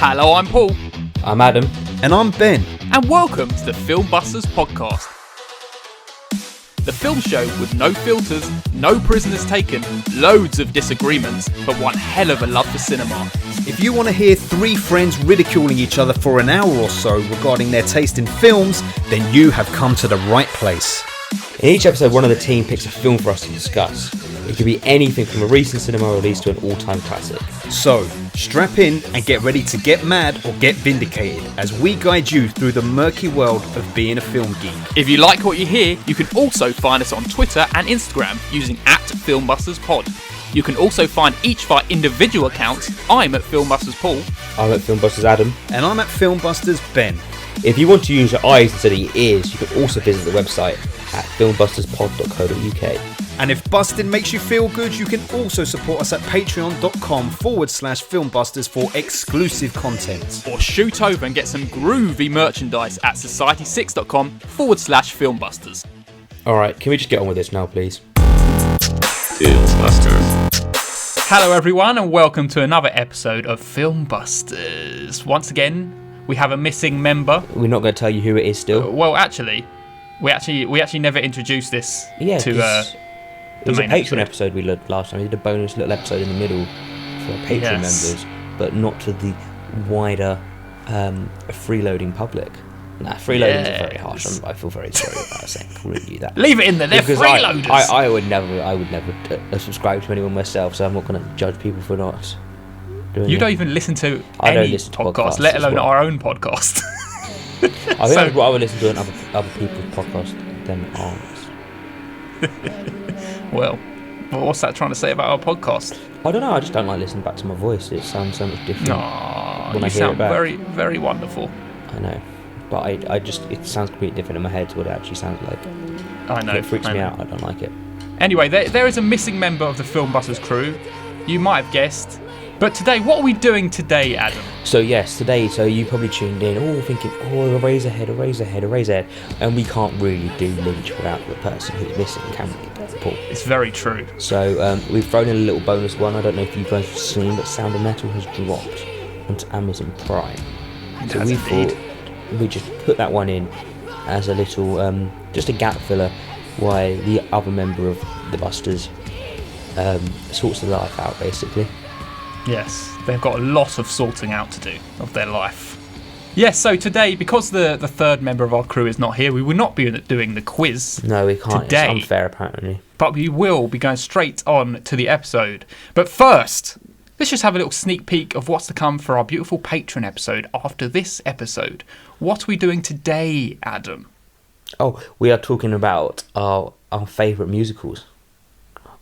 Hello, I'm Paul. I'm Adam. And I'm Ben. And welcome to the Filmbusters podcast. The film show with no filters, no prisoners taken, loads of disagreements, but one hell of a love for cinema. If you want to hear three friends ridiculing each other for an hour or so regarding their taste in films, then you have come to the right place. In each episode, one of the team picks a film for us to discuss. It could be anything from a recent cinema release to an all-time classic. So, strap in and get ready to get mad or get vindicated as we guide you through the murky world of being a film geek. If you like what you hear, you can also find us on Twitter and Instagram using @FilmbustersPod. You can also find each of our individual accounts. I'm at Filmbusters Paul. I'm at Filmbusters Adam. And I'm at Filmbusters Ben. If you want to use your eyes instead of your ears, you can also visit the website at filmbusterspod.co.uk. And if busting makes you feel good, you can also support us at patreon.com/filmbusters for exclusive content. Or shoot over and get some groovy merchandise at society6.com/filmbusters. Alright, can we just get on with this now, please? Filmbusters. Hello everyone and welcome to another episode of Filmbusters. Once again, we have a missing member. We're not going to tell you who it is still. Well, actually, we actually never introduced this to it was a main Patreon episode we did last time. We did a bonus little episode in the middle for Patreon members, but not to the wider freeloading public. Nah, freeloading is very harsh. I feel very sorry about calling you that. Leave it in there. They're because freeloaders. I would never subscribe to anyone myself, so I'm not going to judge people for not doing it. You don't even listen to I any don't listen to podcast, podcasts let as alone well. our own podcast. I think I'd rather listen to other people's podcast than ours. Well, what's that trying to say about our podcast? I don't know. I just don't like listening back to my voice. It sounds so much different. Aww, when I you hear it sound back. very, very wonderful. I know, but it sounds completely different in my head to what it actually sounds like. I know. It freaks I me know. out. I don't like it. Anyway, there is a missing member of the Filmbusters crew. You might have guessed. But today, what are we doing today, Adam? So yes, today, you probably tuned in, thinking, Eraserhead, and we can't really do Lynch without the person who's missing, can we, Paul? It's very true. So we've thrown in a little bonus one. I don't know if you guys have seen, but Sound of Metal has dropped onto Amazon Prime. So we thought we'd just put that one in as a little, just a gap filler, while the other member of the Busters sorts their life out, basically. Yes, they've got a lot of sorting out to do of their life. Yes, so today, because the third member of our crew is not here, we will not be doing the quiz. No, we can't. Today. It's unfair, apparently. But we will be going straight on to the episode. But first, let's just have a little sneak peek of what's to come for our beautiful Patreon episode after this episode. What are we doing today, Adam? Oh, we are talking about our favourite musicals.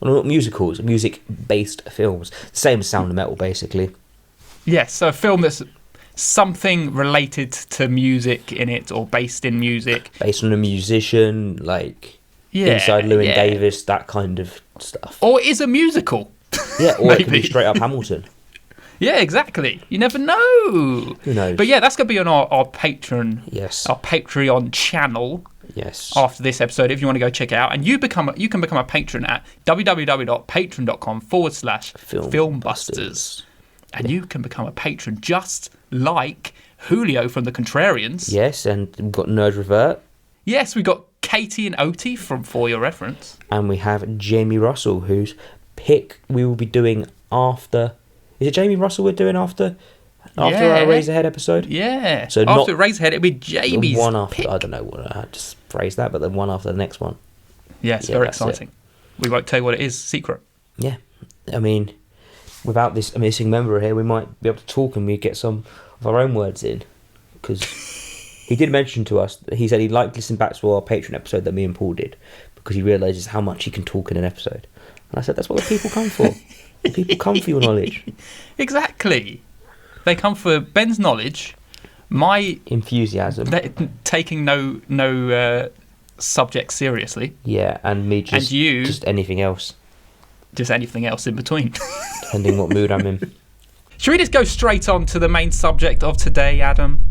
Well, not musicals, music-based films. Same as Sound of Metal, basically. Yes, so a film that's something related to music in it or based in music. Based on a musician, like Inside Llewyn Davis, that kind of stuff. Or it is a musical. Yeah, or it could be straight up Hamilton. Yeah, exactly. You never know. Who knows? But yeah, that's going to be on our Patreon. Yes. Our Patreon channel. Yes. After this episode, if you want to go check it out, and you can become a patron at www.patreon.com/filmbusters, and you can become a patron just like Julio from the Contrarians. Yes, and we've got Nerd Revert. Yes, we got Katie and Oti from For Your Reference, and we have Jamie Russell, whose pick we will be doing after. Is it Jamie Russell we're doing after our Razorhead episode? Yeah. So after Razorhead, it'll be Jamie's the one after. pick. I don't know what I just phrased that, but the one after the next one. Yes, Yeah, very that's exciting. We won't tell you what it is. Secret. Yeah, I mean, without this missing member here, we might be able to talk and we get some of our own words in, because he did mention to us that he said he'd like to listen back to our Patreon episode that me and Paul did, because he realises how much he can talk in an episode. And I said, that's what the people come for. People come for your knowledge. Exactly. They come for Ben's knowledge, my enthusiasm, taking no subject seriously. Yeah, and me just, and you, just anything else. Just anything else in between. Depending what mood I'm in. Should we just go straight on to the main subject of today, Adam?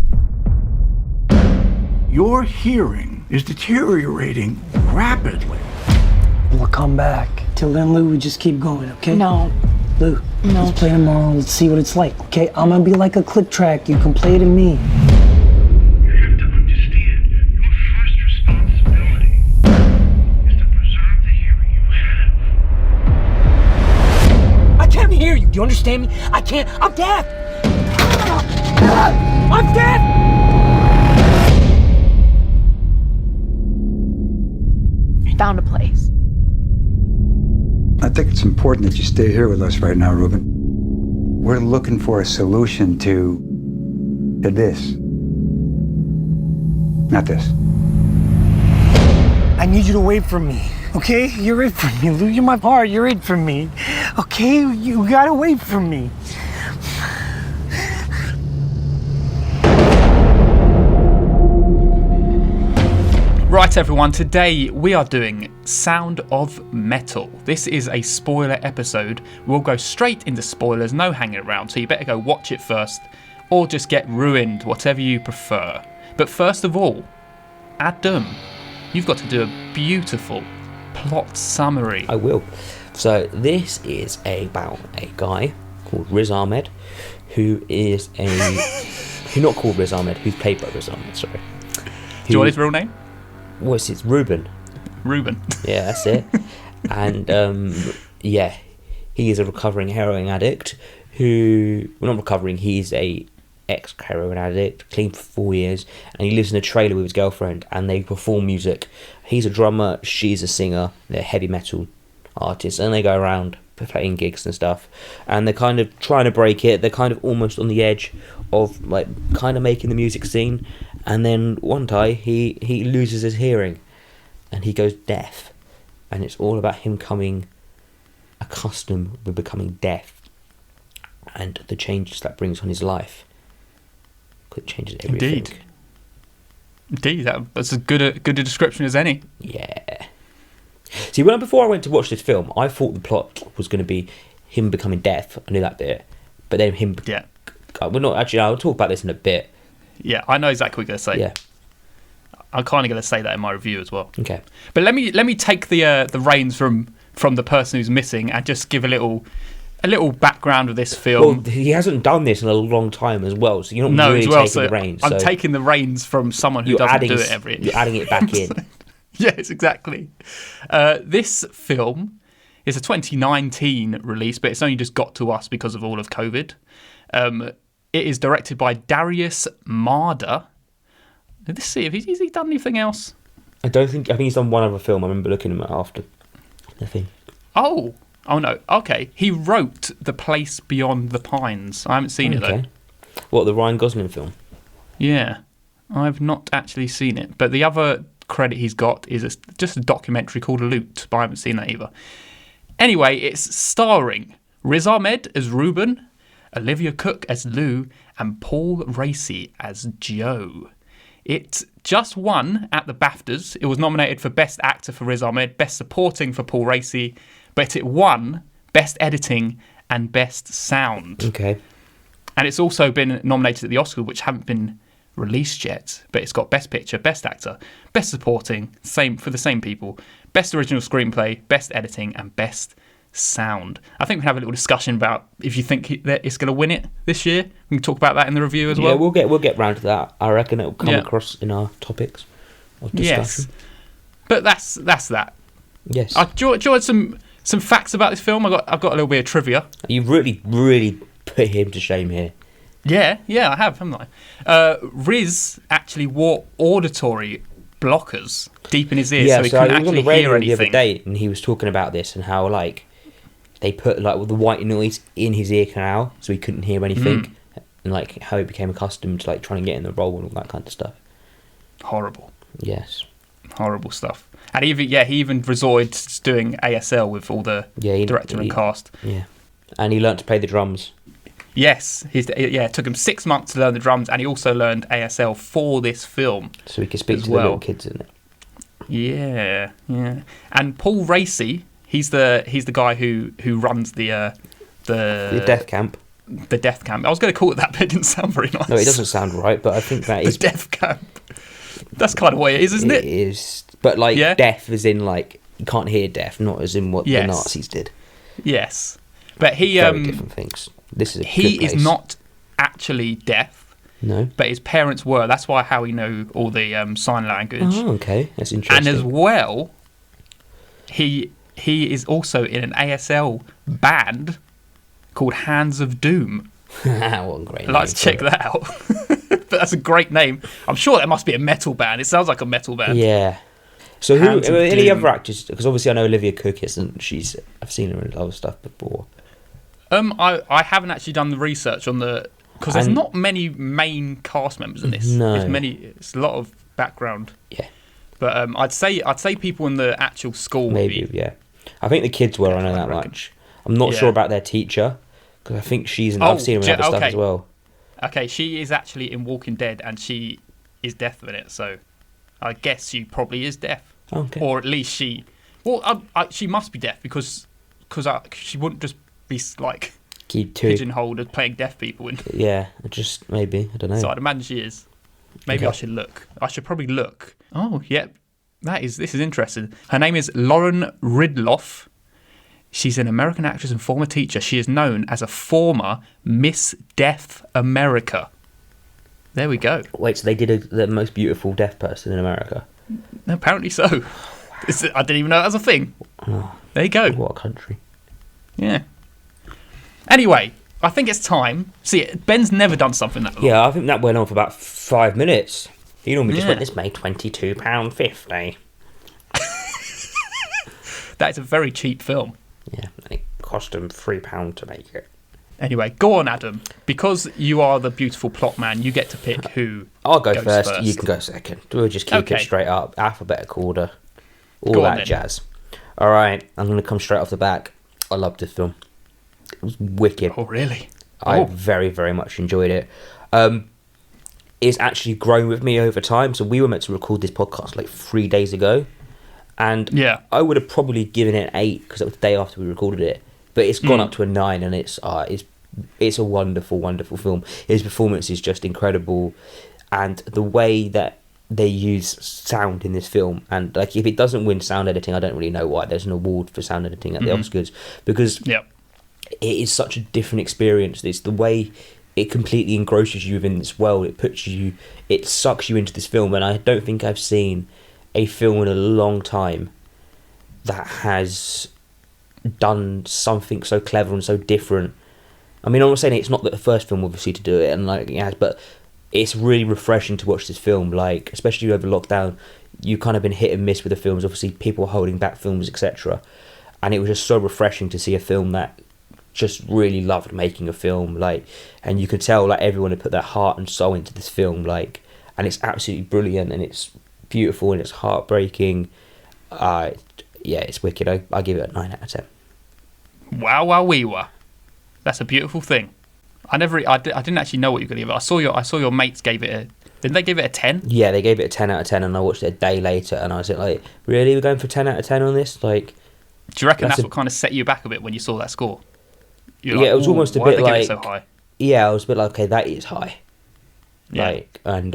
Your hearing is deteriorating rapidly. We'll come back. Till then, Lou, we just keep going, okay? No. Lou. Let's play tomorrow. Let's see what it's like, okay? I'm gonna be like a click track. You can play it in me. You have to understand, your first responsibility is to preserve the hearing you have. I can't hear you. Do you understand me? I can't. I'm deaf. I'm deaf. I found a place. I think it's important that you stay here with us right now, Ruben. We're looking for a solution to this. Not this. I need you to wait for me, okay? You're it for me, Lou. You're my heart. You're it for me, okay? You gotta wait for me. Right, everyone, today we are doing Sound of Metal. This is a spoiler episode. We'll go straight into spoilers, no hanging around, so you better go watch it first or just get ruined, whatever you prefer. But first of all, Adam, you've got to do a beautiful plot summary. I will. So this is about a guy called Riz Ahmed, who is who's not called Riz Ahmed, who's played by Riz Ahmed, sorry. Do you want his real name? What's it? Ruben. Ruben. Yeah, that's it. And yeah, he is a recovering heroin addict who, well, not recovering, he's a ex-heroin addict, clean for 4 years, and he lives in a trailer with his girlfriend, and they perform music. He's a drummer, she's a singer, they're heavy metal artists, and they go around playing gigs and stuff, and they're kind of trying to break it. They're kind of almost on the edge of like kind of making the music scene, and then one day he loses his hearing and he goes deaf, and it's all about him coming accustomed with becoming deaf and the changes that brings on his life. It changes everything. Indeed, that's as good a description as any. Yeah. See, before I went to watch this film, I thought the plot was going to be him becoming deaf. I knew that bit, but then him. Yeah. We're not actually. I'll talk about this in a bit. Yeah, I know exactly what you're going to say. Yeah. I'm kind of going to say that in my review as well. Okay. But let me take the reins from the person who's missing and just give a little background of this film. Well, he hasn't done this in a long time as well, so you're not really taking the reins. I'm taking the reins from someone who doesn't do it every. You're adding it back in. Yes, exactly. This film is a 2019 release, but it's only just got to us because of all of COVID. It is directed by Darius Marder. Let's see if has he done anything else. I think he's done one other film. I remember looking at him after the thing. Oh no. Okay, he wrote The Place Beyond the Pines. I haven't seen it though. What, the Ryan Gosling film? Yeah, I've not actually seen it. But the other credit he's got is just a documentary called Loot, but I haven't seen that either. Anyway, it's starring Riz Ahmed as Ruben, Olivia Cook as Lou, and Paul Raci as Joe. It just won at the BAFTAs. It was nominated for Best Actor for Riz Ahmed, Best Supporting for Paul Raci, but it won Best Editing and Best Sound. Okay. And it's also been nominated at the Oscars, which haven't been released yet, but it's got Best Picture, Best Actor, Best Supporting, same for the same people, Best Original Screenplay, Best Editing, and Best Sound. I think we can have a little discussion about if you think that it's going to win it this year. We can talk about that in the review as well. Yeah, we'll get round to that. I reckon it'll come across in our topics of discussion. Yes, but that's that. Yes. Do you want some facts about this film? I've got a little bit of trivia. You've really put him to shame here. Yeah, I have, haven't I? Riz actually wore auditory blockers deep in his ears, so he couldn't actually hear anything. The other day, and he was talking about this and how like they put like the white noise in his ear canal, so he couldn't hear anything, and like how he became accustomed to like trying to get in the role and all that kind of stuff. Horrible. Yes. Horrible stuff. And he even resorted to doing ASL with all the director and cast. Yeah. And he learnt to play the drums. Yes, it took him 6 months to learn the drums, and he also learned ASL for this film. So he could speak to the little kids in it. Yeah. And Paul Raci, he's the guy who runs the death camp. The death camp. I was going to call it that, but it didn't sound very nice. No, it doesn't sound right, but I think that is the death camp. That's kind of what it is, isn't it? It is, but deaf as in like you can't hear deaf, not as in what the Nazis did. Yes. But he Very different things. This is a he good is place. not actually deaf, No. but his parents were. That's why how he knew all the sign language. Oh, okay. That's interesting. And as well, he is also in an ASL band called Hands of Doom. what a great I'd like name to check for it. that out. But that's a great name. I'm sure that must be a metal band. It sounds like a metal band. Yeah. So who? Hands of Any Doom. other actors? Because obviously I know Olivia Cook isn't. I've seen her in other stuff before. I haven't actually done the research on because there's And- not many main cast members in this. No. It's a lot of background. Yeah. But I'd say people in the actual school Maybe. would be, Yeah. I think the kids were. I know I that reckon. much. I'm not Yeah. sure about their teacher because I think she's in. Oh, I've seen her in other stuff okay. as well. Okay, she is actually in Walking Dead, and she is deaf in it. So I guess she probably is deaf, Okay. or at least she. Well, she must be deaf because she wouldn't just be like Keep two. pigeonholed as playing deaf people. Yeah. Just maybe. I don't know. So I'd imagine she is. Maybe Okay. I should look. I should probably look. Oh, yep. This is interesting. Her name is Lauren Ridloff. She's an American actress and former teacher. She is known as a former Miss Deaf America. There we go. Wait. So they did the most beautiful deaf person in America. Apparently so. I didn't even know that was a thing. There you go. What a country. Yeah. Anyway, I think it's time. See, Ben's never done something that long. Yeah, I think that went on for about 5 minutes. He normally just Yeah. went, this made £22.50. That is a very cheap film. Yeah, and it cost him £3 to make it. Anyway, go on, Adam. Because you are the beautiful plot man, you get to pick who. I'll go goes first, you can go second. We'll just keep Okay. it straight up, alphabetical order, all Go on that then. jazz. All right, I'm going to come straight off the back. I loved this film. It was wicked. Oh, really? I Oh. very, very much enjoyed it. It's actually grown with me over time. So we were meant to record this podcast like 3 days ago. And Yeah. I would have probably given it an 8 because it was the day after we recorded it. But it's gone up to a 9, and it's a wonderful, wonderful film. His performance is just incredible, and the way that they use sound in this film, and like if it doesn't win sound editing, I don't really know why. There's an award for sound editing at the Oscars because Yep. it is such a different experience. It's the way it completely engrosses you within this world. It sucks you into this film, and I don't think I've seen a film in a long time that has done something so clever and so different. I mean, I'm not saying it's not the first film obviously to do it, and like it has, but it's really refreshing to watch this film. Like, especially over lockdown, you kind of been hit and miss with the films. Obviously, people were holding back films, etc. And it was just so refreshing to see a film that just really loved making a film, like, and you could tell like everyone had put their heart and soul into this film, like, and it's absolutely brilliant, and it's beautiful, and it's heartbreaking. Yeah, it's wicked. I give it a 9 out of 10. Wow, wow, wee wah. That's a beautiful thing. I didn't actually know what you were going to give it. I saw your mates gave it a. Didn't they give it a 10? Yeah, they gave it a 10 out of 10, and I watched it a day later, and I was like, really, we're going for 10 out of 10 on this? Like, Do you reckon That's that's a- what kind of set you back a bit when you saw that score? You're Yeah, it was "Ooh, almost a why bit did they give it like- so high?" yeah, I was a bit like, okay, that is high. Yeah. Like, and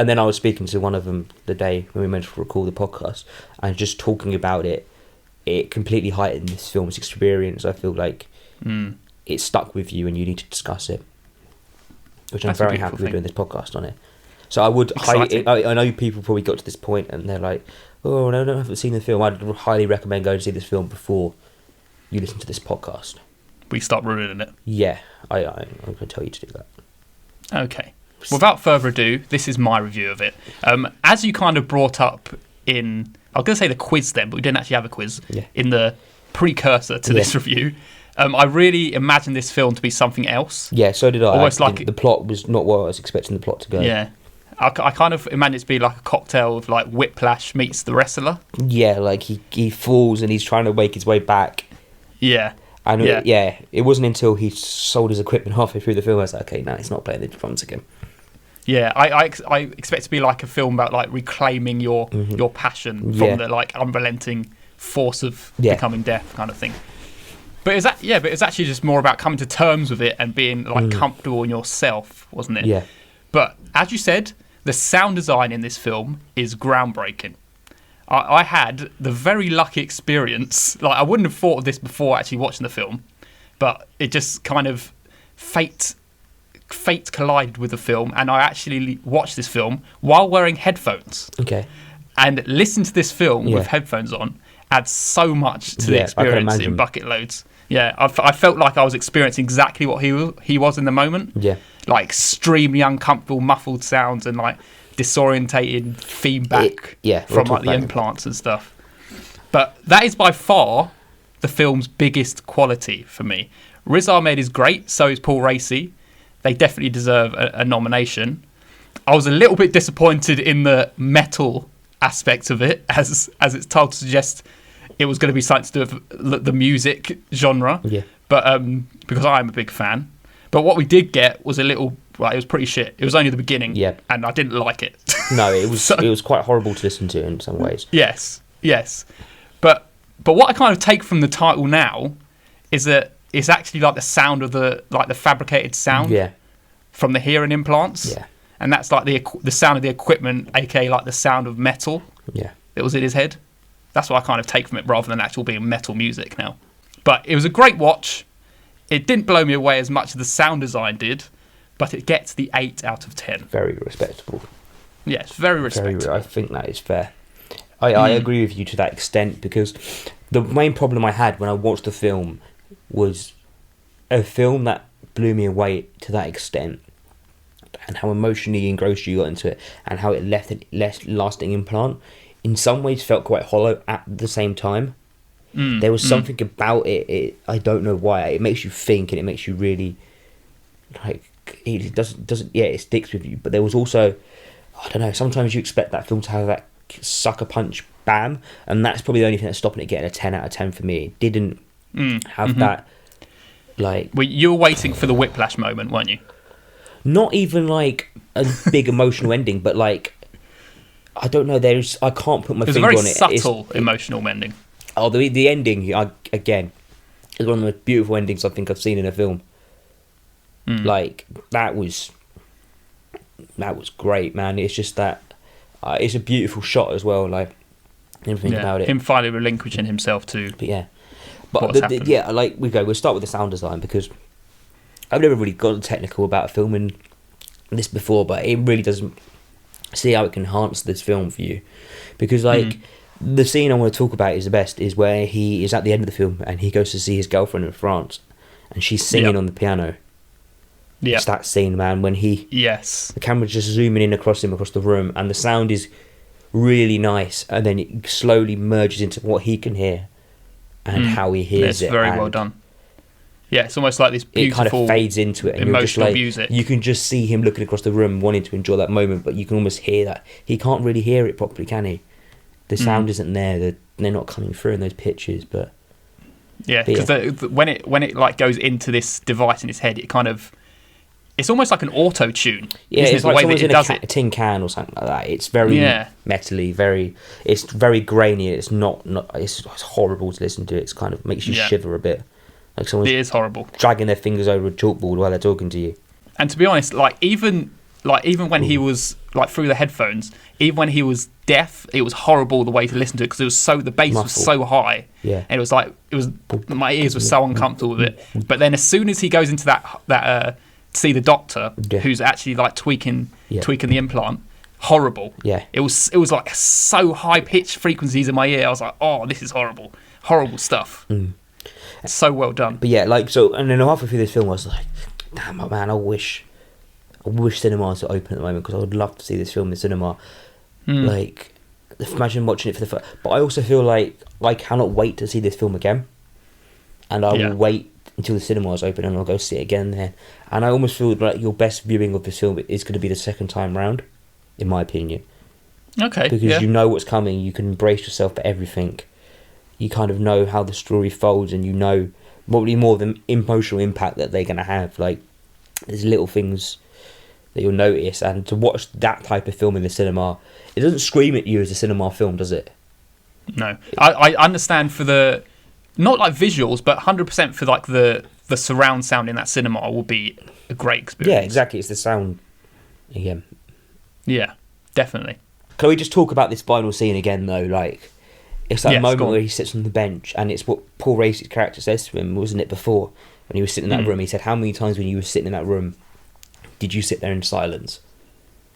then I was speaking to one of them the day when we meant to record the podcast, and just talking about it, it completely heightened this film's experience. I feel like it stuck with you, and you need to discuss it, which That's I'm a very beautiful happy we're thing. doing this podcast on it. So I would Exciting. I know people probably got to this point and they're like, oh no, I haven't seen the film. I'd highly recommend going to see this film before you listen to this podcast. We start ruining it. Yeah, I'm going to tell you to do that. Okay. Without further ado, this is my review of it. As you kind of brought up in, I was going to say the quiz then, but we didn't actually have a quiz Yeah. in the precursor to this review. I really imagined this film to be something else. Yeah, so did I. Almost I like- didn't- the plot was not what I was expecting the plot to go. Yeah. I kind of imagined it to be like a cocktail of like Whiplash meets The Wrestler. Yeah, like he falls and he's trying to wake his way back. Yeah. And Yeah. it wasn't until he sold his equipment halfway through the film I was like, okay, no, he's not playing the drums again. Yeah, I expect it to be like a film about like reclaiming your passion from Yeah. the like unrelenting force of Yeah. becoming deaf kind of thing. But it's actually just more about coming to terms with it and being like comfortable in yourself, wasn't it? Yeah. But as you said, the sound design in this film is groundbreaking. I had the very lucky experience. Like I wouldn't have thought of this before actually watching the film, but it just kind of fate collided with the film, and I actually watched this film while wearing headphones. Okay. And listen to this film Yeah. with headphones on adds so much to the Yeah, I can experience in imagine. Bucket Loads. Yeah, I felt like I was experiencing exactly what he was in the moment. Yeah. Like extremely uncomfortable, muffled sounds and like disorientated feedback we'll from talk like the about it. implants and stuff. But that is by far the film's biggest quality for me. Riz Ahmed is great, so is Paul Raci. They definitely deserve a nomination. I was a little bit disappointed in the metal aspect of it, as it's told to suggest it was going to be something to do with the music genre. Yeah. But because I am a big fan. But what we did get was a little, well, it was pretty shit. It was only the beginning. Yeah. And I didn't like it. No, it was So- it was quite horrible to listen to in some ways. Yes. But what I kind of take from the title now is that it's actually like the sound of the fabricated sound Yeah. from the hearing implants. Yeah. And that's like the sound of the equipment, aka like the sound of metal Yeah. that was in his head. That's what I kind of take from it, rather than actual being metal music now. But it was a great watch. It didn't blow me away as much as the sound design did, but it gets the 8 out of 10. Very respectable. Yeah, it's very Very, respectable. I think that is fair. I agree with you to that extent, because the main problem I had when I watched the film was a film that blew me away to that extent, and how emotionally engrossed you got into it, and how it left a less lasting implant. In some ways, felt quite hollow at the same time. There was something about it. I don't know why. It makes you think, and it makes you really like. It doesn't. Yeah, it sticks with you. But there was also, I don't know. Sometimes you expect that film to have that sucker punch, bam, and that's probably the only thing that's stopping it getting a 10 out of 10 for me. It didn't have that. Like, Well, you were waiting for the whiplash moment, weren't you? not even like a big emotional ending, but like, I don't know. I can't put my It was a finger very on it. subtle emotional ending. Oh, the ending again is one of the most beautiful endings I think I've seen in a film. Like that was great, man. It's just that it's a beautiful shot as well. Like everything about it. Him finally relinquishing himself to. But yeah, but What's happened. yeah, like we'll start with the sound design, because I've never really gotten technical about filming this before, but it really doesn't see how it can enhance this film for you, because like the scene I want to talk about is the best is where he is at the end of the film and he goes to see his girlfriend in France and she's singing Yeah. on the piano. Yeah. It's that scene, man, when Yes. the camera's just zooming in across him across the room, and the sound is really nice, and then it slowly merges into what he can hear and how he hears It's it. very and well done. Yeah, it's almost like this It beautiful. kind of fades into it, and you're just emotional like, music. you can just see him looking across the room, wanting to enjoy that moment, but you can almost hear that he can't really hear it properly, can he? The sound isn't there. They're not coming through in those pitches, but Yeah, But because when it like goes into this device in his head, it kind of, it's almost like an auto tune. yeah, isn't it's it, like the way someone's that it in does a it. tin can or something like that. It's very Yeah. metally, it's very grainy. It's not it's horrible to listen to. It's kind of makes you Yeah. shiver a bit, like someone's It is horrible. dragging their fingers over a chalkboard while they're talking to you. And to be honest, even when he was like through the headphones, even when he was deaf, it was horrible the way to listen to it, because it was the bass was Muffled. so high. Yeah. And my ears were so uncomfortable with it. But then as soon as he goes into that see the doctor, Yeah. who's actually like tweaking Yeah. the implant, horrible. Yeah. It was like so high pitched frequencies in my ear. I was like, oh, this is horrible stuff. It's so well done. But yeah, like so, and then halfway through this film, I was like, "Damn, man, I wish cinemas were open at the moment, because I would love to see this film in the cinema." Like, imagine watching it for the first. But I also feel like I cannot wait to see this film again, and I Yeah. will wait until the cinema is open, and I'll go see it again then. And I almost feel like your best viewing of this film is going to be the second time round, in my opinion, Okay. because yeah. you know what's coming. You can brace yourself for everything. You kind of know how the story folds, and you know probably more of the emotional impact that they're going to have. Like, there's little things that you'll notice, and to watch that type of film in the cinema, it doesn't scream at you as a cinema film, does it? No, I understand for the, not like visuals, but 100% for like the surround sound in that cinema will be a great experience. Yeah, exactly. It's the sound again. Yeah, definitely. Can we just talk about this final scene again, though? Like, it's that Yes, go moment on. where he sits on the bench, and it's what Paul Raci's character says to him, wasn't it, before? when he was sitting in that room. He said, how many times when you were sitting in that room did you sit there in silence?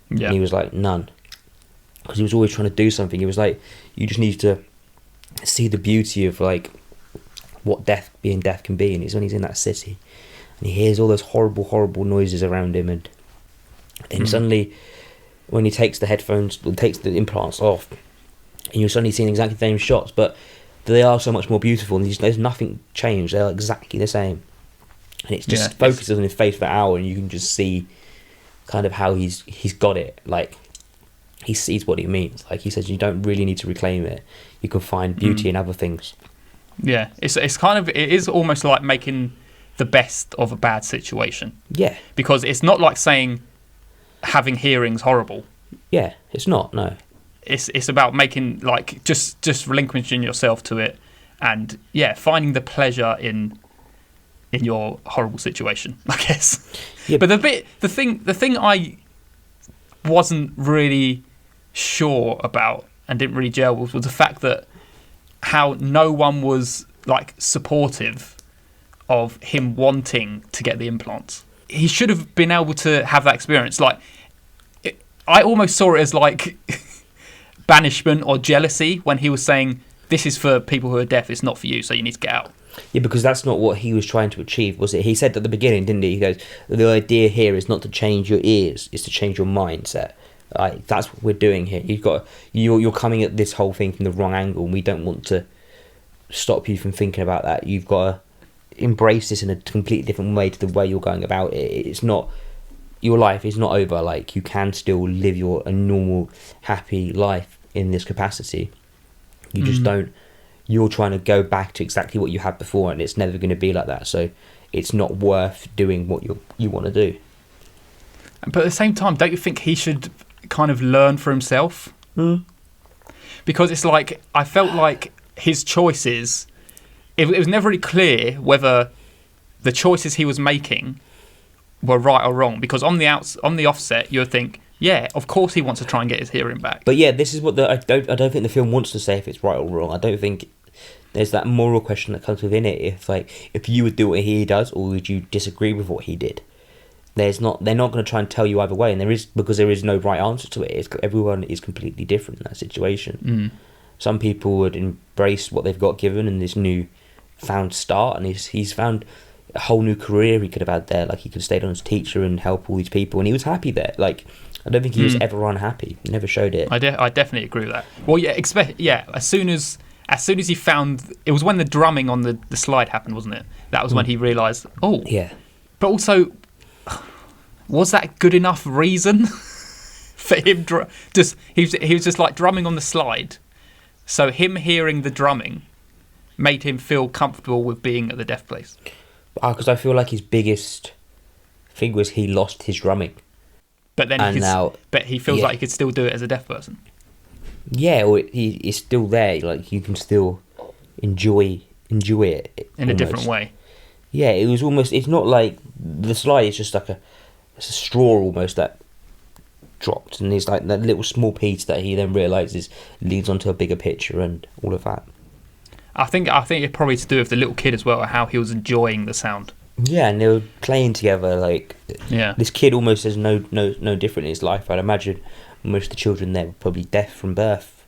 Yeah. And he was like, none. Because he was always trying to do something. He was like, you just need to see the beauty of like what being deaf can be. And it's when he's in that city and he hears all those horrible noises around him, and then suddenly when he takes the headphones, takes the implants off, and you're suddenly seeing exactly the same shots, but they are so much more beautiful, and there's nothing changed. They're exactly the same, and it's just focuses on his face for an hour, and you can just see kind of how he's got it. Like, he sees what he means. Like he says, you don't really need to reclaim it. You can find beauty in other things. Yeah, it's kind of, it is almost like making the best of a bad situation. Yeah. Because it's not like saying having hearing's horrible. Yeah, it's not, no. It's about making, like, just relinquishing yourself to it, and finding the pleasure in your horrible situation, I guess. Yeah. But the thing I wasn't really sure about and didn't really gel with was the fact that how no one was like supportive of him wanting to get the implants. He should have been able to have that experience. Like, I almost saw it as like banishment or jealousy when he was saying, this is for people who are deaf, it's not for you, so you need to get out. Yeah, because that's not what he was trying to achieve, was it? He said at the beginning, didn't he? He goes, the idea here is not to change your ears, it's to change your mindset. Like, that's what we're doing here. You're coming at this whole thing from the wrong angle, and we don't want to stop you from thinking about that. You've got to embrace this in a completely different way to the way you're going about it. It's not, your life is not over. Like, you can still live a normal, happy life in this capacity. You just don't, you're trying to go back to exactly what you had before, and it's never going to be like that. So it's not worth doing what you want to do. But at the same time, don't you think he should kind of learn for himself? Because it's like, I felt like his choices, it was never really clear whether the choices he was making were right or wrong. Because on the offset, you would think, yeah, of course he wants to try and get his hearing back. But yeah, this is what I don't think the film wants to say if it's right or wrong. I don't think there's that moral question that comes within it. If you would do what he does, or would you disagree with what he did? They're not going to try and tell you either way, and there is no right answer to it. Everyone is completely different in that situation. Some people would embrace what they've got given in this new found start, and he's found a whole new career he could have had there. Like, he could have stayed on as teacher and help all these people, and he was happy there. Like, I don't think he was ever unhappy. He never showed it. I definitely agree with that. Well, as soon as he found, it was when the drumming on the slide happened, wasn't it? That was when he realised, yeah. But also, was that good enough reason for him? He was just like drumming on the slide. So him hearing the drumming made him feel comfortable with being at the deaf place. Because I feel like his biggest thing was he lost his drumming. But then he feels like he could still do it as a deaf person. Yeah, or he's still there. Like, you can still enjoy it in a different way. Yeah, it was almost. It's not like the slide is just like it's a straw almost that dropped, and there's like that little small piece that he then realizes leads onto a bigger picture and all of that. I think it's probably to do with the little kid as well, how he was enjoying the sound. Yeah, and they were playing together. Like, this kid almost has no different in his life. I'd imagine most of the children there were probably deaf from birth.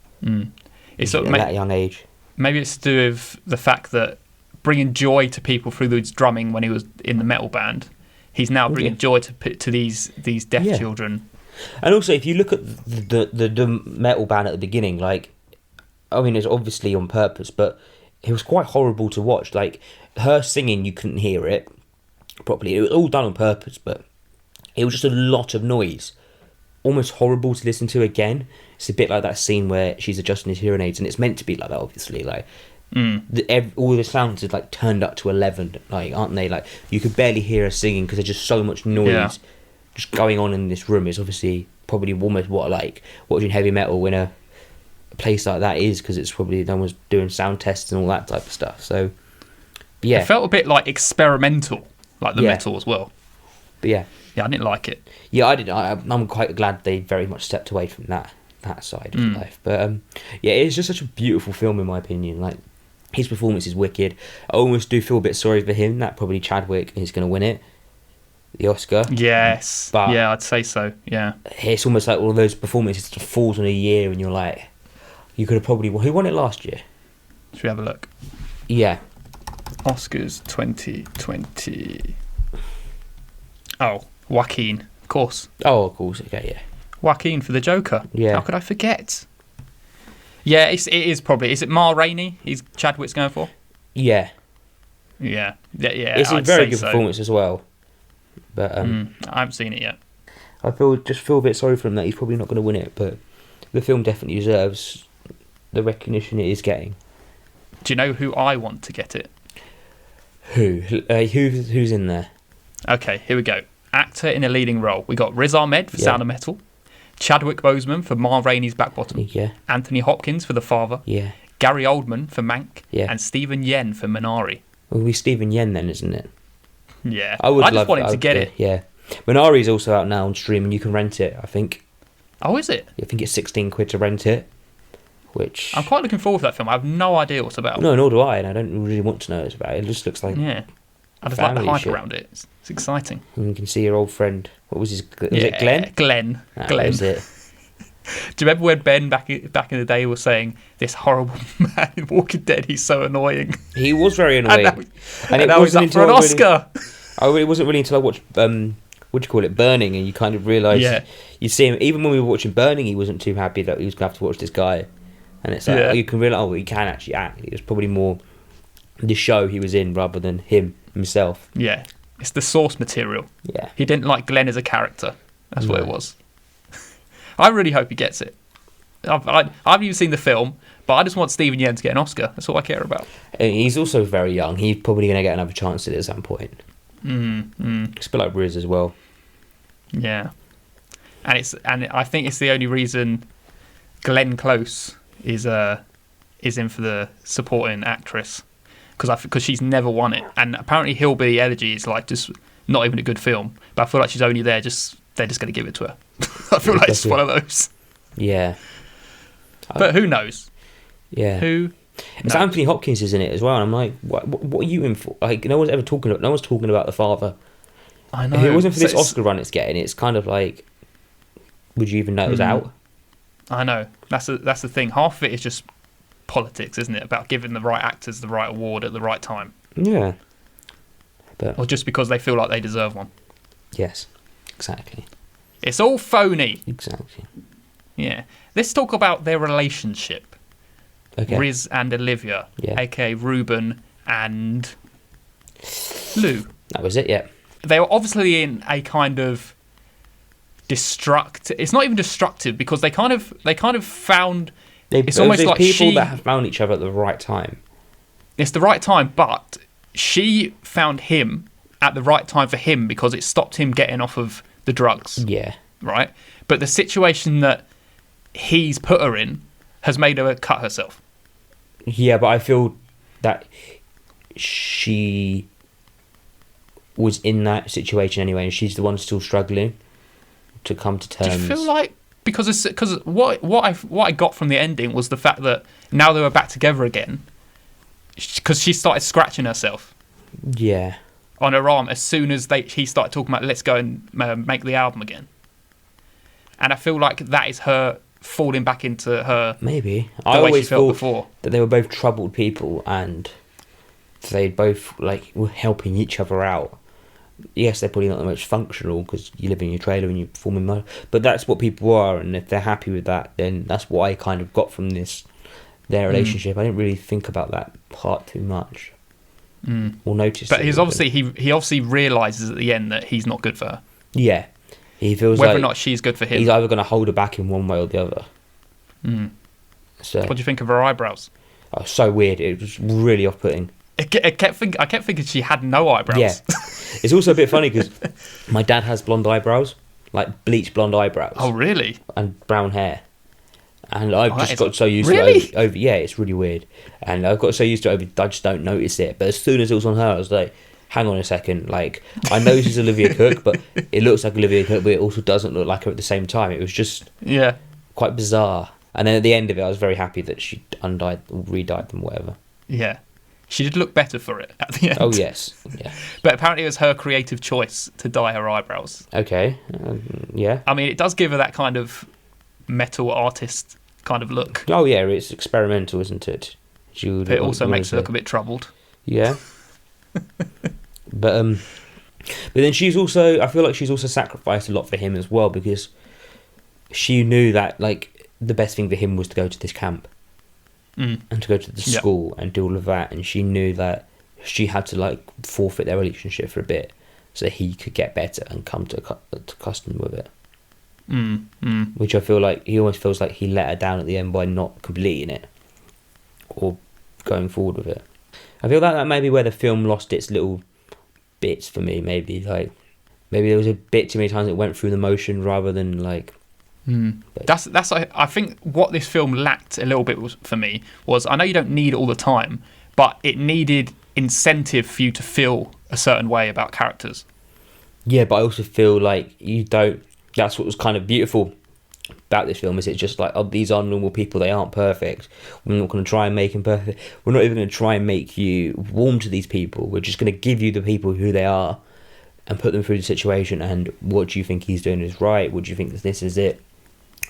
It's at that young age. Maybe it's to do with the fact that bringing joy to people through his drumming when he was in the metal band, he's now bringing joy to these deaf children. And also, if you look at the metal band at the beginning, like, I mean, it's obviously on purpose, but it was quite horrible to watch. Like, her singing, you couldn't hear it properly. It was all done on purpose, but it was just a lot of noise. Almost horrible to listen to again. It's a bit like that scene where she's adjusting his hearing aids, and it's meant to be like that, obviously. Like, all the sounds are like turned up to 11, like, aren't they? Like, you could barely hear her singing because there's just so much noise just going on in this room. It's obviously probably almost what watching heavy metal in a place like that is, because it's probably no one's doing sound tests and all that type of stuff. So yeah, it felt a bit like experimental, like the metal as well. But yeah, I didn't like it. Yeah, I did. I'm quite glad they very much stepped away from that side of life. But yeah, it's just such a beautiful film in my opinion. Like, His performance is wicked. I almost do feel a bit sorry for him that probably Chadwick is going to win it, the Oscar. Yes. But- yeah, I'd say so. Yeah. It's almost like all of those performances just falls on a year, and you're like, you could have probably. Who won it last year? Should we have a look? Yeah. Oscars 2020. Oh, Joaquin, of course. Oh, of course. Okay, yeah. Joaquin for the Joker. Yeah. How could I forget? Yeah, it is probably. Is it Ma Rainey? He's Chadwick's going for. Yeah. Yeah. It's a I'd very say good so. performance as well. But I haven't seen it yet. I feel a bit sorry for him that he's probably not going to win it. But the film definitely deserves the recognition it is getting. Do you know who I want to get it? Who's in there? Okay, here we go. Actor in a leading role. We got Riz Ahmed for Yeah. Sound of Metal, Chadwick Boseman for Ma Rainey's Black Bottom, Yeah. Anthony Hopkins for The Father, Yeah. Gary Oldman for Mank, Yeah. and Stephen Yen for Minari. Well, we Stephen Yen then, isn't it? Yeah, I would just love want him to get it. Yeah. Minari's also out now on stream, and you can rent it. I think. Oh, is it? I think it's £16 to rent it. Which. I'm quite looking forward to that film. I have no idea what it's about. No, nor do I, and I don't really want to know what it's about. It just looks like. Yeah, I just like the Family hype shit. around it. It's exciting. And you can see your old friend. What was his? Was Yeah, it Glenn? Glenn. That Glenn. was it. Do you remember when Ben back in the day was saying this horrible man in Walking Dead? He's so annoying. He was very And annoying. now he's up for an I really- Oscar. It wasn't really until I watched what do you call it, Burning, and you kind of realise Yeah. you see him. Even when we were watching Burning, he wasn't too happy that he was going to have to watch this guy, and it's like Yeah. you can realise he can actually act. It was probably more the show he was in rather than himself. Yeah, it's the source material. Yeah, He didn't like Glenn as a character. That's what it No. was. I really hope he gets it. I haven't even seen the film, but I just want Stephen Yen to get an Oscar. That's all I care about. and he's also very young. He's probably going to get another chance at it at some point. It's a bit like Riz as well. Yeah, and I think it's the only reason Glenn Close is in for the supporting actress because she's never won it, and apparently Hillbilly Elegy is like just not even a good film, but I feel like she's only there they're just going to give it to her. I feel like it's one of those. Yeah, But who knows? yeah. Who? It's knows? Anthony Hopkins is in it as well, and I'm like, what are you in for? Like, no one's talking about The Father. I know. If it wasn't for this So it's- Oscar run it's getting, it's kind of like, would you even know it was out? I know. That's the thing. Half of it is just politics, isn't it? About giving the right actors the right award at the right time, Yeah. But or just because they feel like they deserve one. yes, exactly. It's all phony. Exactly. Yeah. Let's talk about their relationship. Okay. Riz and Olivia, Yeah. aka Ruben and Lou. That was it, yeah. They were obviously in a kind of it's not even destructive because they kind of found it's almost there's like people that have found each other at the right time. it's the right time, but she found him at the right time for him because it stopped him getting off of the drugs, Yeah. right? But the situation that he's put her in has made her cut herself. Yeah, but I feel that she was in that situation anyway, and she's the one still struggling to come to terms. Do you feel like because what I got from the ending was the fact that now they were back together again because she started scratching herself Yeah. on her arm as soon as he started talking about let's go and make the album again, and I feel like that is her falling back into her Maybe. the I way she always felt thought before. that they were both troubled people and they both like were helping each other out. Yes, they're probably not the most functional because you live in your trailer and you perform in mud, but that's what people are, and if they're happy with that, then that's what I kind of got from their relationship. I didn't really think about that part too much or notice. But it, he's obviously he obviously realizes at the end that he's not good for her. yeah, he feels Whether like or not she's good for him. he's either going to hold her back in one way or the other. So What do you think of her eyebrows? so weird. It was really off-putting. I kept thinking she had no eyebrows. Yeah, it's also a bit funny because my dad has blonde eyebrows, like bleached blonde eyebrows. Oh really? And brown hair. And I've Oh, just that got is- so used Really? to it over. Yeah, it's really weird. And I've got so used to it, I just don't notice it. But as soon as it was on her, I was like, hang on a second. Like, I know this is Olivia Cook, but it looks like Olivia Cook, but it also doesn't look like her at the same time. It was just Yeah. quite bizarre. And then at the end of it, I was very happy that she re-dyed them, whatever. Yeah. She did look better for it at the end. Oh yes, yeah. But apparently it was her creative choice to dye her eyebrows. Okay, yeah. I mean, it does give her that kind of metal artist kind of look. Oh yeah, it's experimental, isn't it? But it also makes her look a bit troubled. Yeah. But then she's also, I feel like she's also sacrificed a lot for him as well, because she knew that like the best thing for him was to go to this camp and to go to the school and do all of that, and she knew that she had to like forfeit their relationship for a bit so he could get better and come to custom with it. Which I feel like he almost feels like he let her down at the end by not completing it or going forward with it. I feel like that may be where the film lost its little bits for me. Maybe there was a bit too many times it went through the motion rather than like. That's I think what this film lacked a little bit for me was, I know you don't need it all the time, but it needed incentive for you to feel a certain way about characters. Yeah, but I also feel like you don't. That's what was kind of beautiful about this film, is it's just like, oh, these are normal people, they aren't perfect. We're not going to try and make them perfect. We're not even going to try and make you warm to these people. We're just going to give you the people who they are and put them through the situation, and what do you think he's doing is right? What do you think this is it?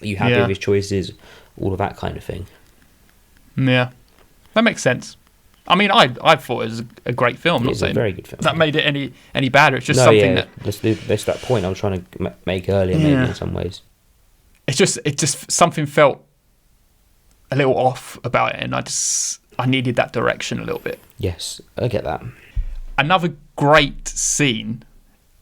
Are you happy with his choices? All of that kind of thing. Yeah, that makes sense. I mean, I thought it was a great film. It's a very good film. That made it any badder. It's just something that... That's that point I was trying to make earlier, maybe, in some ways. It just something felt a little off about it, and I needed that direction a little bit. Yes, I get that. Another great scene,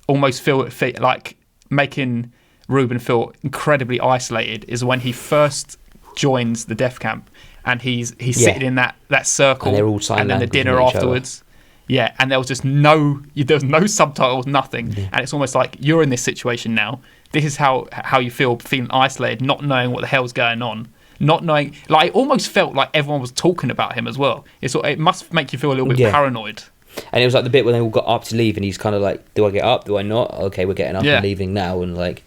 almost feel like making Ruben feel incredibly isolated, is when he first joins the death camp and he's sitting in that circle, and they're all sign and then the dinner afterwards. Yeah, and there was no subtitles, nothing, and it's almost like you're in this situation now. This is how you feel, feeling isolated, not knowing what the hell's going on, not knowing. Like, it almost felt like everyone was talking about him as well. It must make you feel a little bit paranoid. And it was like the bit when they all got up to leave, and he's kind of like, "Do I get up? Do I not? Okay, we're getting up and leaving now." And like,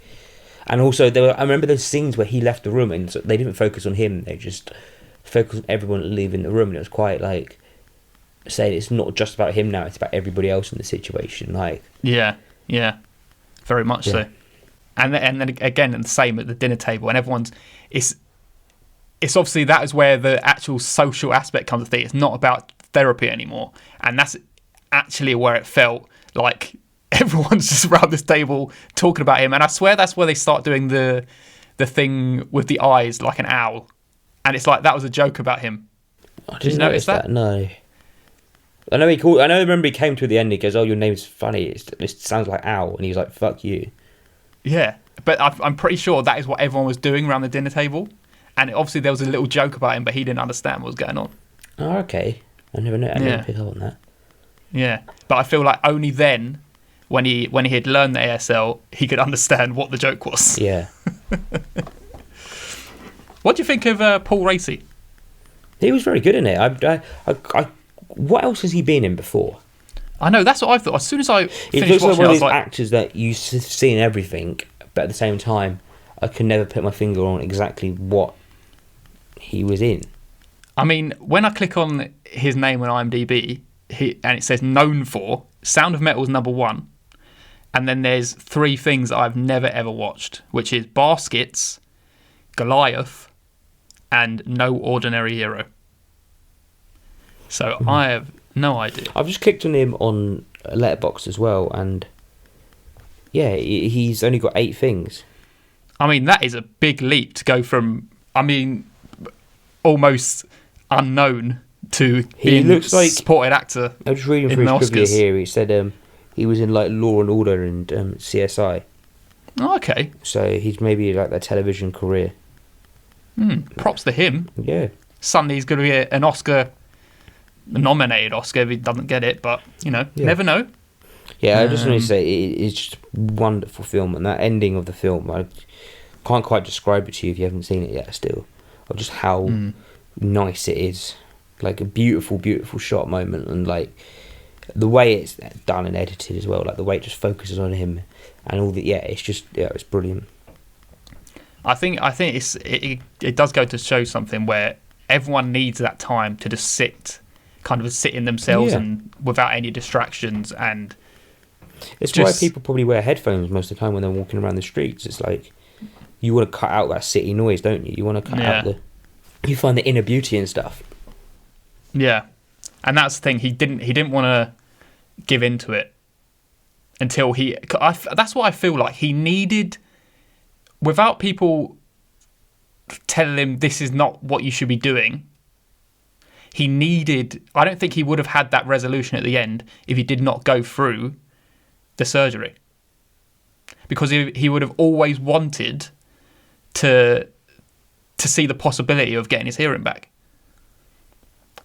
and also I remember those scenes where he left the room, and so they didn't focus on him; they just focused on everyone leaving the room, and it was quite like saying it's not just about him now; it's about everybody else in the situation. Like, yeah, very much so. And then again, and the same at the dinner table, and everyone's it's obviously that is where the actual social aspect comes to thing. It's not about therapy anymore, and that's actually where it felt like everyone's just around this table talking about him. And I swear that's where they start doing the thing with the eyes like an owl, and it's like that was a joke about him. Did you notice that? No. I remember he came to the end. He goes, "Oh, your name's funny. It sounds like owl," and he's like, "Fuck you." Yeah, but I'm pretty sure that is what everyone was doing around the dinner table, and obviously there was a little joke about him, but he didn't understand what was going on. Oh, okay. I never picked up on that. Yeah, but I feel like only then, when he had learned the ASL, he could understand what the joke was. Yeah. What do you think of Paul Raci? He was very good in it. What else has he been in before? I know, that's what I thought. As soon as I finished looks like watching, one of I these was like, actors that you've seen everything, but at the same time, I can never put my finger on exactly what he was in. I mean, when I click on his name on IMDb, and it says known for, Sound of Metal is number 1, and then there's 3 things that I've never ever watched, which is Baskets, Goliath, and No Ordinary Hero. So I have no idea. I've just clicked on him on Letterboxd as well, and yeah, he's only got 8 things. I mean, that is a big leap to go from, almost unknown to being a supported actor. I was just reading through his trivia here. He said he was in like Law and Order and CSI. Oh, okay. So he's maybe like their television career. Props to him. Yeah. Suddenly he's going to be an Oscar-nominated Oscar if he doesn't get it, but, never know. Yeah, I just want to say it's just a wonderful film, and that ending of the film, I can't quite describe it to you if you haven't seen it yet still, of just how nice it is. Like a beautiful, beautiful shot moment, and like the way it's done and edited as well, like the way it just focuses on him and all the, it's brilliant. I think it does go to show something where everyone needs that time to just sit kind of sit in themselves Yeah. and without any distractions. And It's just- why people probably wear headphones most of the time when they're walking around the streets. It's like you want to cut out that city noise, don't you? You want to cut out Yeah. you find the inner beauty and stuff. yeah, and that's the thing. He didn't want to give into it until that's what I feel like he needed, without people telling him this is not what you should be doing. He needed. I don't think he would have had that resolution at the end if he did not go through the surgery, because he would have always wanted to see the possibility of getting his hearing back.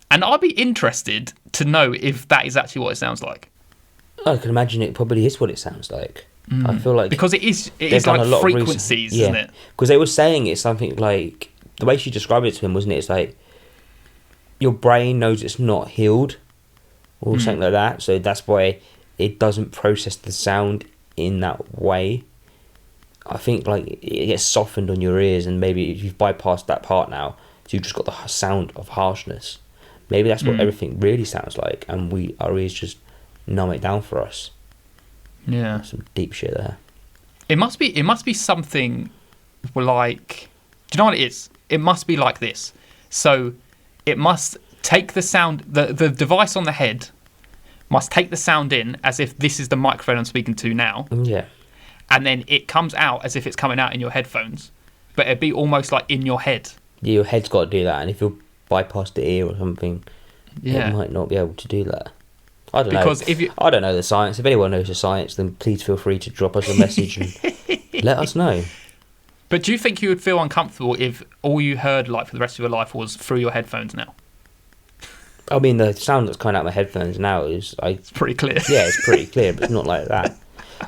And I'd be interested to know if that is actually what it sounds like. I can imagine it probably is what it sounds like. I feel like Because it is they've done like a lot of frequencies, research. isn't it? Because they were saying it's something like the way she described it to him, wasn't it? It's like your brain knows it's not healed or something like that, so that's why it doesn't process the sound in that way. I think like it gets softened on your ears, and maybe if you've bypassed that part now, so you've just got the sound of harshness. Maybe that's what everything really sounds like, and our ears just numb it down for us. Yeah. Some deep shit there. It must be something like, do you know what it is? It must be like this. So it must take the sound, the device on the head must take the sound in as if this is the microphone I'm speaking to now, Yeah. and then it comes out as if it's coming out in your headphones, but it'd be almost like in your head. Yeah, your head's got to do that, and if you bypass the ear or something, Yeah. it might not be able to do that. I don't Because know. if you- I don't know the science. If anyone knows the science, then please feel free to drop us a message and let us know. But do you think you would feel uncomfortable if all you heard like for the rest of your life was through your headphones now? I mean, the sound that's coming out of my headphones now is, It's pretty clear. yeah, it's pretty clear, but it's not like that.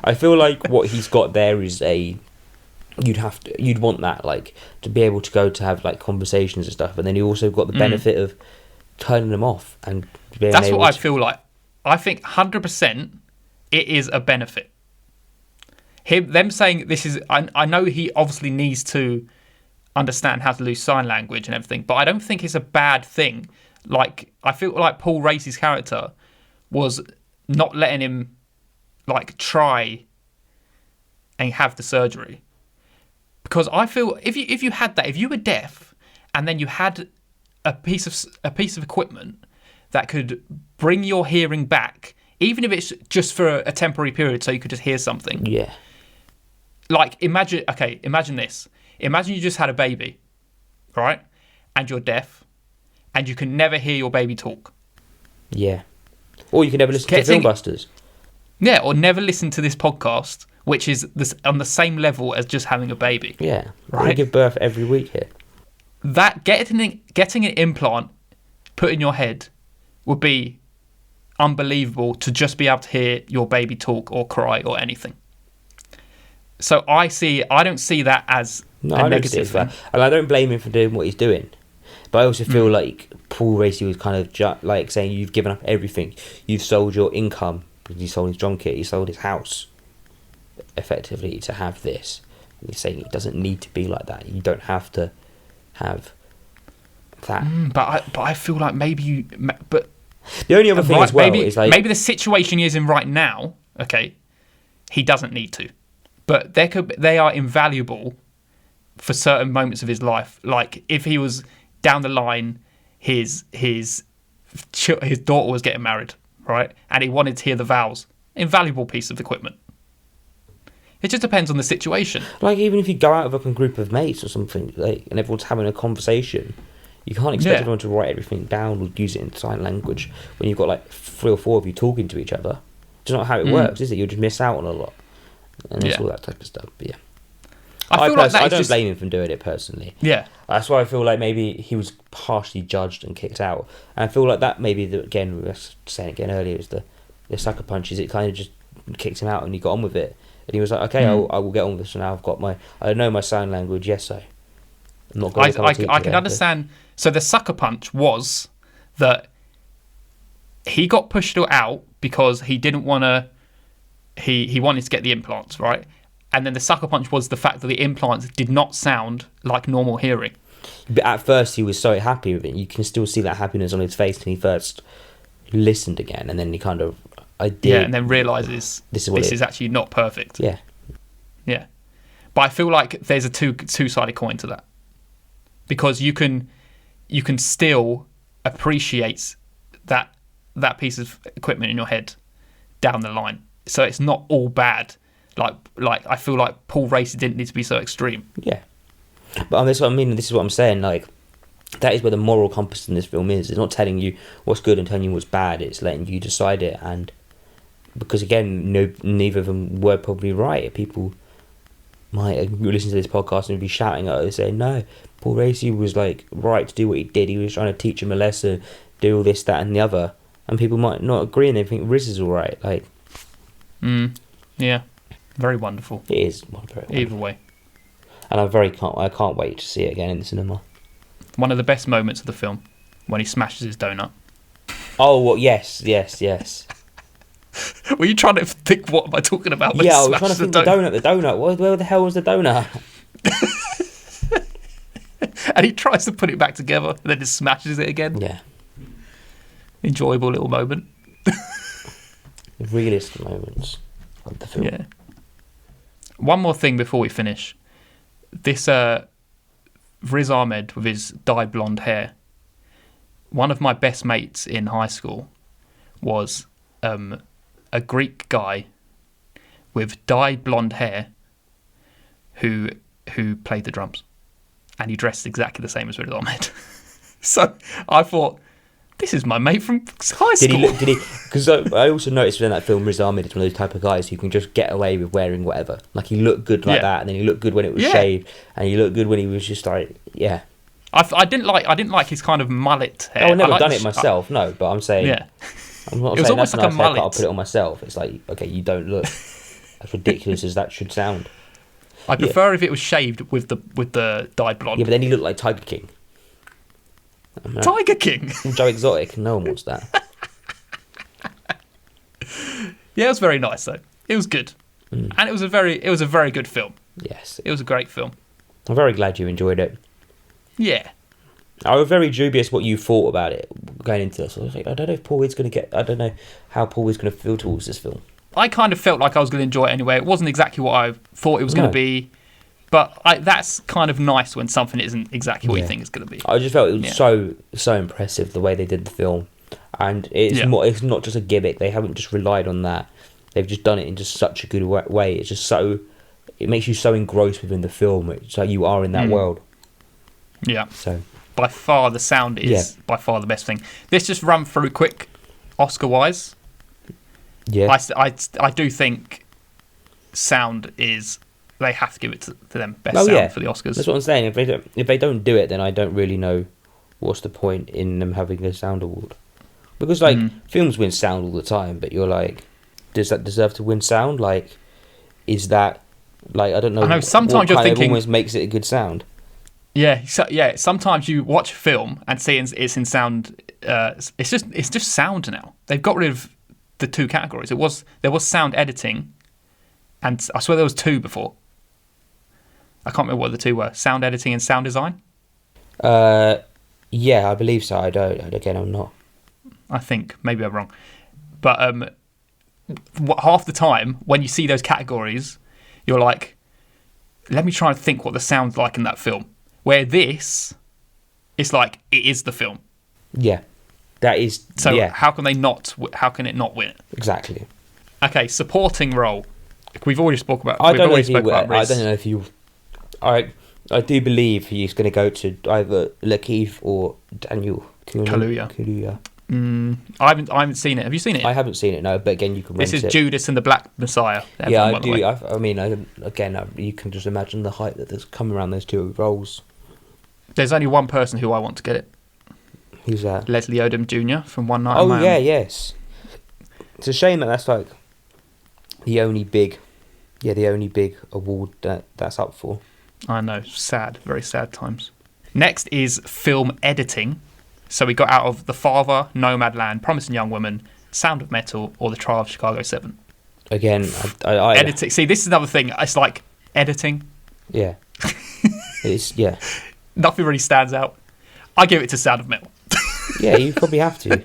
I feel like what he's got there is you'd want that, like, to be able to go to have like conversations and stuff, and then you also got the benefit of turning them off and being That's able what I to- feel like. I think 100% it is a benefit. Them saying this is, I know he obviously needs to understand how to use sign language and everything, but I don't think it's a bad thing. Like, I feel like Paul Raci's character was not letting him like try and have the surgery, because I feel if you had that, if you were deaf and then you had a piece of equipment that could bring your hearing back, even if it's just for a temporary period, so you could just hear something. Yeah. Like, imagine this. Imagine you just had a baby, right? And you're deaf, and you can never hear your baby talk. Yeah. Or you can never listen to Think- Filmbusters. Yeah, or never listen to this podcast, which is on the same level as just having a baby. Yeah. Right. We give birth every week here. That getting an implant put in your head would be unbelievable, to just be able to hear your baby talk or cry or anything. So I don't see that as No, a I don't see negative it that. thing. And I don't blame him for doing what he's doing. But I also feel like Paul Raci was kind of like saying, you've given up everything. You've sold your income. He sold his drum kit. He sold his house, effectively, to have this. And he's saying it doesn't need to be like that. You don't have to have that. But I feel like maybe but The only other thing right, as well maybe, is like... maybe the situation he is in right now, okay, he doesn't need to. But they are invaluable for certain moments of his life. Like if he was down the line, his daughter was getting married, right? And he wanted to hear the vows. Invaluable piece of equipment. It just depends on the situation. Like, even if you go out with a group of mates or something, like, and everyone's having a conversation, you can't expect Yeah. everyone to write everything down or use it in sign language when you've got like 3 or 4 of you talking to each other. It's not how it works, is it? You'll just miss out on a lot. And it's Yeah. all that type of stuff. But yeah. I feel like I that don't is just blame him for doing it personally. yeah. That's why I feel like maybe he was harshly judged and kicked out. And I feel like that maybe, again, we were saying again earlier, is the sucker punches. It kind of just kicked him out and he got on with it. And he was like, okay, I will get on with this. And now I know my sign language. Yes, I'm not going to become a teacher I can there, but- understand. So the sucker punch was that he got pushed out because he didn't want to. He wanted to get the implants, right? And then the sucker punch was the fact that the implants did not sound like normal hearing. But at first, he was so happy with it. You can still see that happiness on his face when he first listened again, and then he kind of, and then realizes this is actually not perfect. Yeah. Yeah. But I feel like there's a two-sided coin to that, because you can still appreciate that piece of equipment in your head down the line. So it's not all bad. Like I feel like Paul Raci didn't need to be so extreme. Yeah. But that's what I mean. This is what I'm saying. Like, that is where the moral compass in this film is. It's not telling you what's good and telling you what's bad. It's letting you decide it. And because again, neither of them were probably right. People might listen to this podcast and be shouting at us, saying, "No, Paul Raci was like right to do what he did. He was trying to teach him a lesson, do all this, that, and the other." And people might not agree, and they think Riz is all right. Like, yeah, very wonderful. It is very wonderful. Either way. And I can't wait to see it again in the cinema. One of the best moments of the film, when he smashes his donut. Oh, well, yes. Were you trying to think, what am I talking about? When Yeah, I he was trying to smashes think the donut. Where the hell was the donut? And he tries to put it back together, and then just smashes it again. Yeah. Enjoyable little moment. The realist moments of the film. Yeah. One more thing before we finish. This Riz Ahmed with his dyed blonde hair. One of my best mates in high school was a Greek guy with dyed blonde hair who played the drums, and he dressed exactly the same as Riz Ahmed. So I thought, this is my mate from high school. Did he? Because I also noticed in that film, Riz Ahmed is one of those type of guys who can just get away with wearing whatever. Like, he looked good like that, and then he looked good when it was shaved, and he looked good when he was just like, yeah. I didn't like his kind of mullet hair. I've never done it myself, no, but I'm saying, Yeah. I'm not It was saying almost that's like nice a haircut, mullet. I'll put it on myself. It's like, okay, you don't look as ridiculous as that should sound. I prefer if it was shaved with the dyed blonde. Yeah, but then he looked like Tiger King. Tiger King. Joe Exotic, no one wants that. Yeah, it was very nice though. It was good, and it was a very good film. Yes. It was a great film. I'm very glad you enjoyed it. Yeah. I was very dubious what you thought about it going into this. I was like, I don't know if Paul Weed's going to I don't know how Paul Weed's going to feel towards this film. I kind of felt like I was going to enjoy it anyway. It wasn't exactly what I thought it was going to be, but that's kind of nice when something isn't exactly what you think it's going to be. I just felt it was so impressive the way they did the film, and it's not just a gimmick. They haven't just relied on that. They've just done it in just such a good way. It's just it makes you so engrossed within the film. So you are in that world. Yeah. So by far the sound is by far the best thing. Let's just run through quick Oscar-wise. Yeah. I do think sound is, they have to give it to them best sound for the Oscars. That's what I'm saying. If they don't do it, then I don't really know what's the point in them having a sound award. Because films win sound all the time, but you're like, does that deserve to win sound? Like, is that like, I don't know. I know sometimes you're thinking almost makes it a good sound. Yeah, sometimes you watch a film and see it's in sound. It's just sound now. They've got rid of the two categories. There was sound editing, and I swear there was two before. I can't remember what the two were: sound editing and sound design. Yeah, I believe so. I don't. Again, I'm not. I think maybe I'm wrong, but half the time when you see those categories, you're like, let me try and think what the sound's like in that film. Where this, it's like it is the film. Yeah, that is. So yeah. how can it not win it? Exactly. Okay, supporting role. We've already spoke about. I don't know Riz. if you. I do believe he's going to go to either Lakeith or Daniel Kaluuya. I haven't seen it. Have you seen it? I haven't seen it, no. But again, you can rent it. This is Judas and the Black Messiah. Yeah, I do. I mean, you can just imagine the hype that there's come around those two roles. There's only one person who I want to get it. Who's that? Leslie Odom Jr. from One Night. Oh yeah, yes. It's a shame that that's like the only big award that's up for. I know, sad, very sad times. Next is film editing. So we got out of The Father, Nomadland, Promising Young Woman, Sound of Metal, or The Trial of Chicago 7. Again, I editing. See, this is another thing. It's like editing. Yeah. Nothing really stands out. I give it to Sound of Metal. Yeah, you probably have to.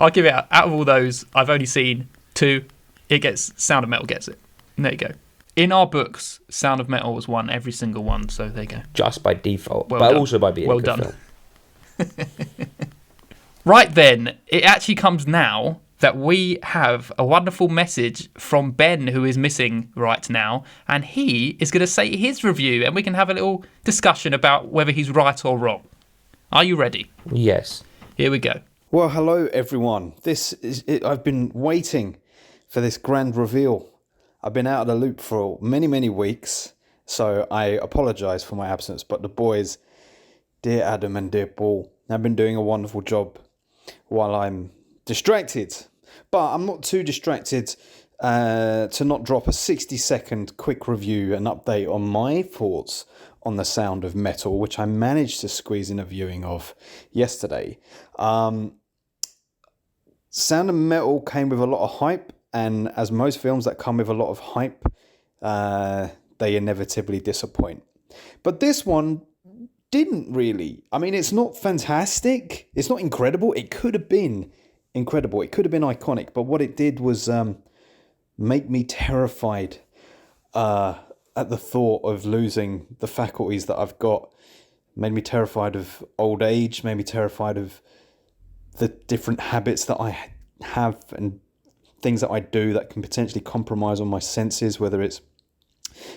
I'll give it out of all those. I've only seen 2. It gets Sound of Metal gets it. And there you go. In our books, Sound of Metal has won every single one. So there you go. Just by default, Well but done. also by being Well a good done. film. Right then, it actually comes now that we have a wonderful message from Ben, who is missing right now, and he is going to say his review, and we can have a little discussion about whether he's right or wrong. Are you ready? Yes. Here we go. Well, hello everyone. This is it. I've been waiting for this grand reveal. I've been out of the loop for many weeks, so I apologise for my absence. But the boys, dear Adam and dear Paul, have been doing a wonderful job while I'm distracted. But I'm not too distracted to not drop a 60-second quick review and update on my thoughts on The Sound of Metal, which I managed to squeeze in a viewing of yesterday. Sound of Metal came with a lot of hype, and as most films that come with a lot of hype, they inevitably disappoint. But this one didn't really. I mean, it's not fantastic. It's not incredible. It could have been incredible. It could have been iconic. But what it did was make me terrified at the thought of losing the faculties that I've got. Made me terrified of old age. Made me terrified of the different habits that I have and things that I do that can potentially compromise on my senses, whether it's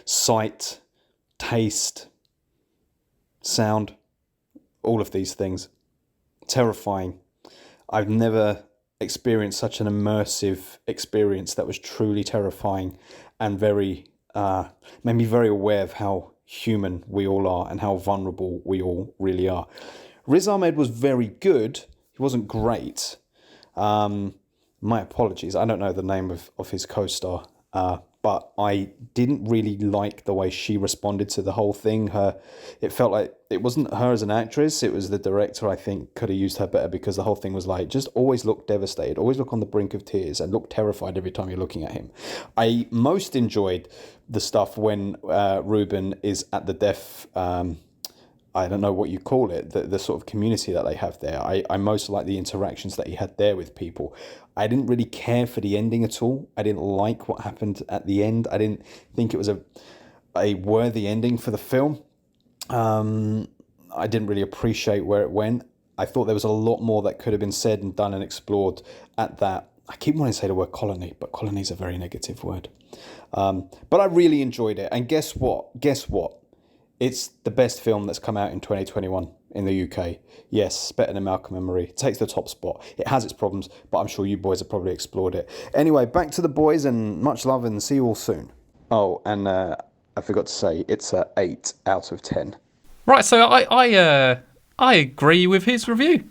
sight, taste, sound, all of these things. Terrifying. I've never experienced such an immersive experience that was truly terrifying and very made me very aware of how human we all are and how vulnerable we all really are. Riz Ahmed was very good. He wasn't great. My apologies. I don't know the name of his co-star, but I didn't really like the way she responded to the whole thing. It felt like it wasn't her as an actress. It was the director, I think, could have used her better, because the whole thing was like, just always look devastated, always look on the brink of tears and look terrified every time you're looking at him. I most enjoyed the stuff when Ruben is at the deaf, I don't know what you call it, the sort of community that they have there. I most like the interactions that he had there with people. I didn't really care for the ending at all. I didn't like what happened at the end. I didn't think it was a worthy ending for the film. I didn't really appreciate where it went. I thought there was a lot more that could have been said and done and explored at that. I keep wanting to say the word colony, but colony is a very negative word. But I really enjoyed it. And guess what? It's the best film that's come out in 2021 in the UK. Yes, better than Malcolm and Marie. It takes the top spot. It has its problems, but I'm sure you boys have probably explored it. Anyway, back to the boys, and much love, and see you all soon. Oh, and I forgot to say, it's a 8 out of 10. Right, so I agree with his review.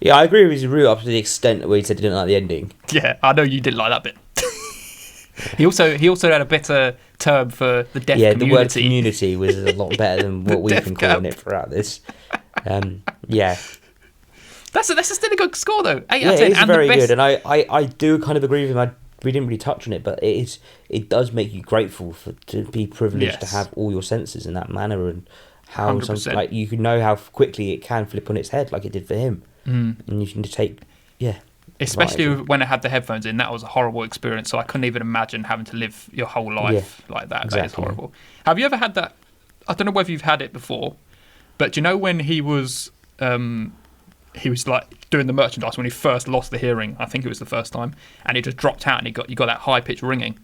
Yeah, I agree with his review up to the extent where he said he didn't like the ending. Yeah, I know you didn't like that bit. He also had a better term for the deaf community. Yeah, the word community was a lot better than what we've deaf been calling camp. it throughout this. Yeah. That's still a good score though. 8 Yeah, out of 10. it is And very the best, good, and I do kind of agree with him. We didn't really touch on it, but it does make you grateful to be privileged to Yes. have all your senses in that manner, and how 100%. like you can know how quickly it can flip on its head, like it did for him, and you can just take especially advantage. when I had the headphones in, that was a horrible experience. So I couldn't even imagine having to live your whole life like that. That is exactly. horrible. Have you ever had that? I don't know whether you've had it before, but do you know when he was like doing the merchandise when he first lost the hearing? I think it was the first time, and he just dropped out, and you got that high pitched ringing.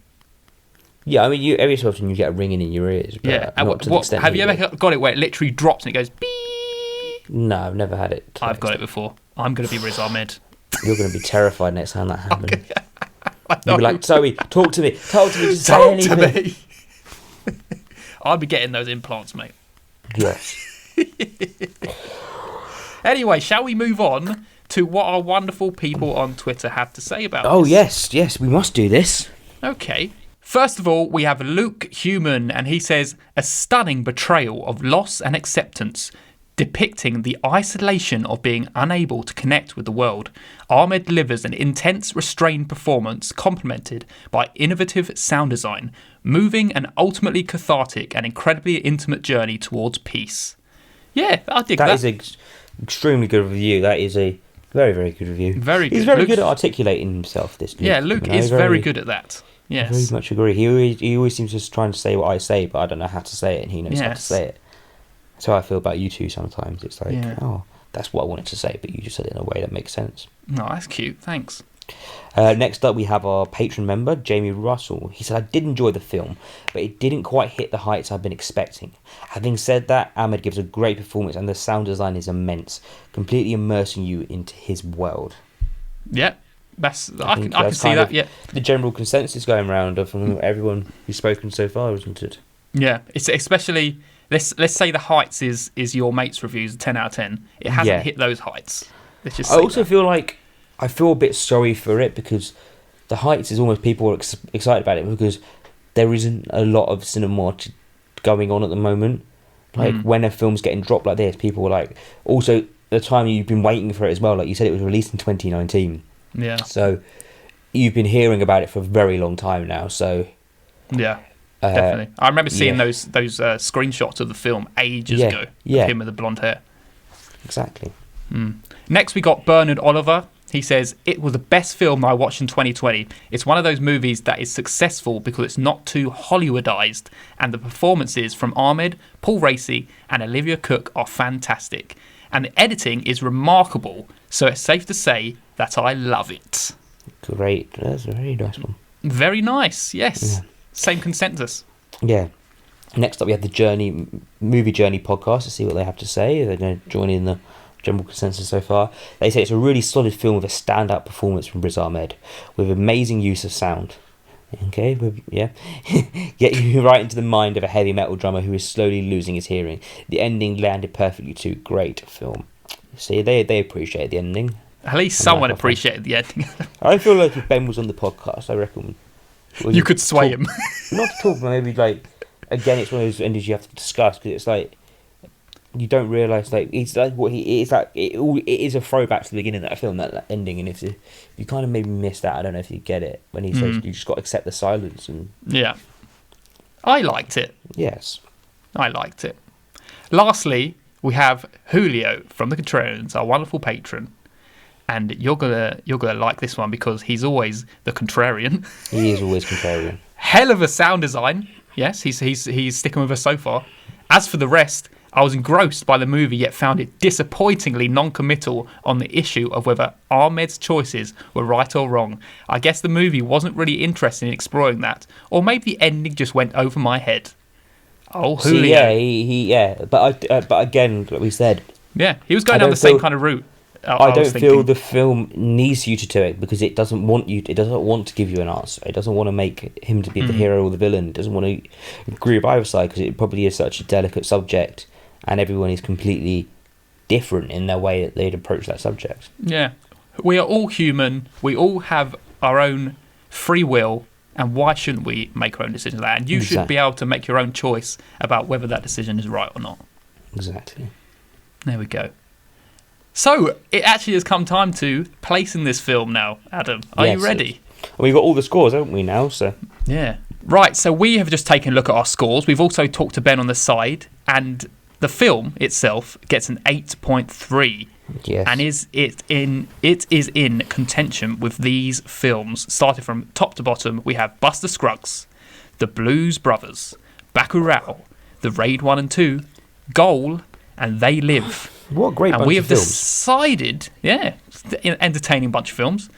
Yeah, I mean, every so often you get a ringing in your ears. But Yeah. not to the extent Have he you did. ever got it where it literally drops and it goes beep? No, I've never had it. I've got it before. I'm going to be Riz Ahmed. You're going to be terrified next time that happens. I You'll be know. like, Zoe, talk to me, just say Talk anything. to me. I'll be getting those implants, mate. Yes. Anyway, shall we move on to what our wonderful people on Twitter have to say about Oh, this? yes, we must do this. Okay. First of all, we have Luke Human, and he says, a stunning betrayal of loss and acceptance, depicting the isolation of being unable to connect with the world. Ahmed delivers an intense, restrained performance complemented by innovative sound design, moving and ultimately cathartic and incredibly intimate journey towards peace. Yeah, I dig That that. is an extremely good review. That is a very, very good review. Very good. He's very Luke's- good at articulating himself, this Luke. Yeah, Luke you know, is very good at that. Yes. Very much agree. He always seems to just trying to say what I say, but I don't know how to say it, and he knows how to Yes. say it. That's how I feel about you two sometimes. It's like, Yeah. oh, that's what I wanted to say, but you just said it in a way that makes sense. No, that's cute. Thanks. Next up, we have our patron member, Jamie Russell. He said, I did enjoy the film, but it didn't quite hit the heights I've been expecting. Having said that, Ahmed gives a great performance and the sound design is immense, completely immersing you into his world. Yeah, I think can that's see kind that. of Yeah, the general consensus going around from everyone who's spoken so far, isn't it? yeah. It's especially let's say the heights is your mate's reviews 10 out of 10. It hasn't Yeah. hit those heights. Let's just I say also that. feel like I feel a bit sorry for it because the heights is almost people are excited about it because there isn't a lot of cinema going on at the moment. Like when a film's getting dropped like this, people were like, also the time you've been waiting for it as well. Like you said, it was released in 2019, Yeah, so you've been hearing about it for a very long time now. So yeah. Definitely. I remember seeing yeah. those screenshots of the film ages Yeah, ago. yeah. Of him with the blonde hair. exactly. Next, we got Bernard Oliver. He says, it was the best film I watched in 2020. It's one of those movies that is successful because it's not too Hollywoodized, and the performances from Ahmed, Paul Raci, and Olivia Cook are fantastic. And the editing is remarkable, so it's safe to say that I love it. Great. That's a very nice one. Very nice, yes. Yeah. Same consensus. Yeah. Next up, we have the Movie Journey podcast to see what they have to say. They're going to join in the general consensus so far. They say it's a really solid film with a standout performance from Riz Ahmed, with amazing use of sound. Okay, yeah. Get you right into the mind of a heavy metal drummer who is slowly losing his hearing. The ending landed perfectly too. Great film. See, they appreciate the ending. At least I someone like that. appreciated the ending. I feel like if Ben was on the podcast, I reckon You could sway him. Not to talk, but maybe like again, it's one of those endings you have to discuss because it's like you don't realise like it's like what he is like. It is a throwback to the beginning of that film, that ending, and if you kind of maybe miss that, I don't know if you get it when he says you just got to accept the silence and Yeah. I liked it. yes, I liked it. Lastly, we have Julio from the Contrarians, our wonderful patron. And you're gonna like this one because he's always the contrarian. he is always contrarian. Hell of a sound design. Yes, he's sticking with us so far. As for the rest, I was engrossed by the movie yet found it disappointingly non-committal on the issue of whether Ahmed's choices were right or wrong. I guess the movie wasn't really interested in exploring that, or maybe the ending just went over my head. Oh, Julio. See, yeah, he but again, like we said, Yeah, he was going I down don't the same feel- kind of route. I was don't feel thinking. the film needs you to do it because it doesn't want you. It doesn't want to give you an answer. It doesn't want to make him to be the hero or the villain. It doesn't want to agree with either side because it probably is such a delicate subject, and everyone is completely different in their way that they'd approach that subject. Yeah, we are all human. We all have our own free will, and why shouldn't we make our own decisions? Like that? And you should Exactly. be able to make your own choice about whether that decision is right or not. Exactly. There we go. So it actually has come time to place in this film now, Adam. Are Yes, you ready? We've got all the scores, haven't we? Now, so Yeah. Right, so we have just taken a look at our scores. We've also talked to Ben on the side, and the film itself gets an 8.3. yes, And it is in contention with these films. Starting from top to bottom, we have Buster Scruggs, The Blues Brothers, Bacurau, The Raid 1 and 2, Goal, and They Live. what a great And bunch we of have films. decided, yeah, an entertaining bunch of films.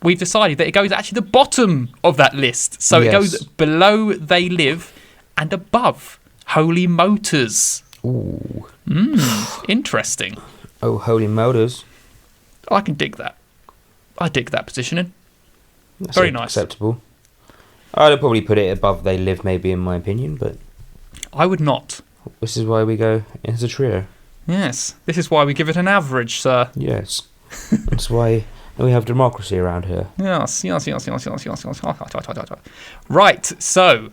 We've decided that it goes actually the bottom of that list. So it Yes. goes below They Live and above Holy Motors. Ooh, Interesting. oh, Holy Motors. I can dig that. I dig that positioning. That's Very nice. acceptable. I'd probably put it above They Live, maybe in my opinion, but I would not. this is why we go as a trio. Yes, this is why we give it an average, sir. Yes, that's why we have democracy around here. Yes. Right, so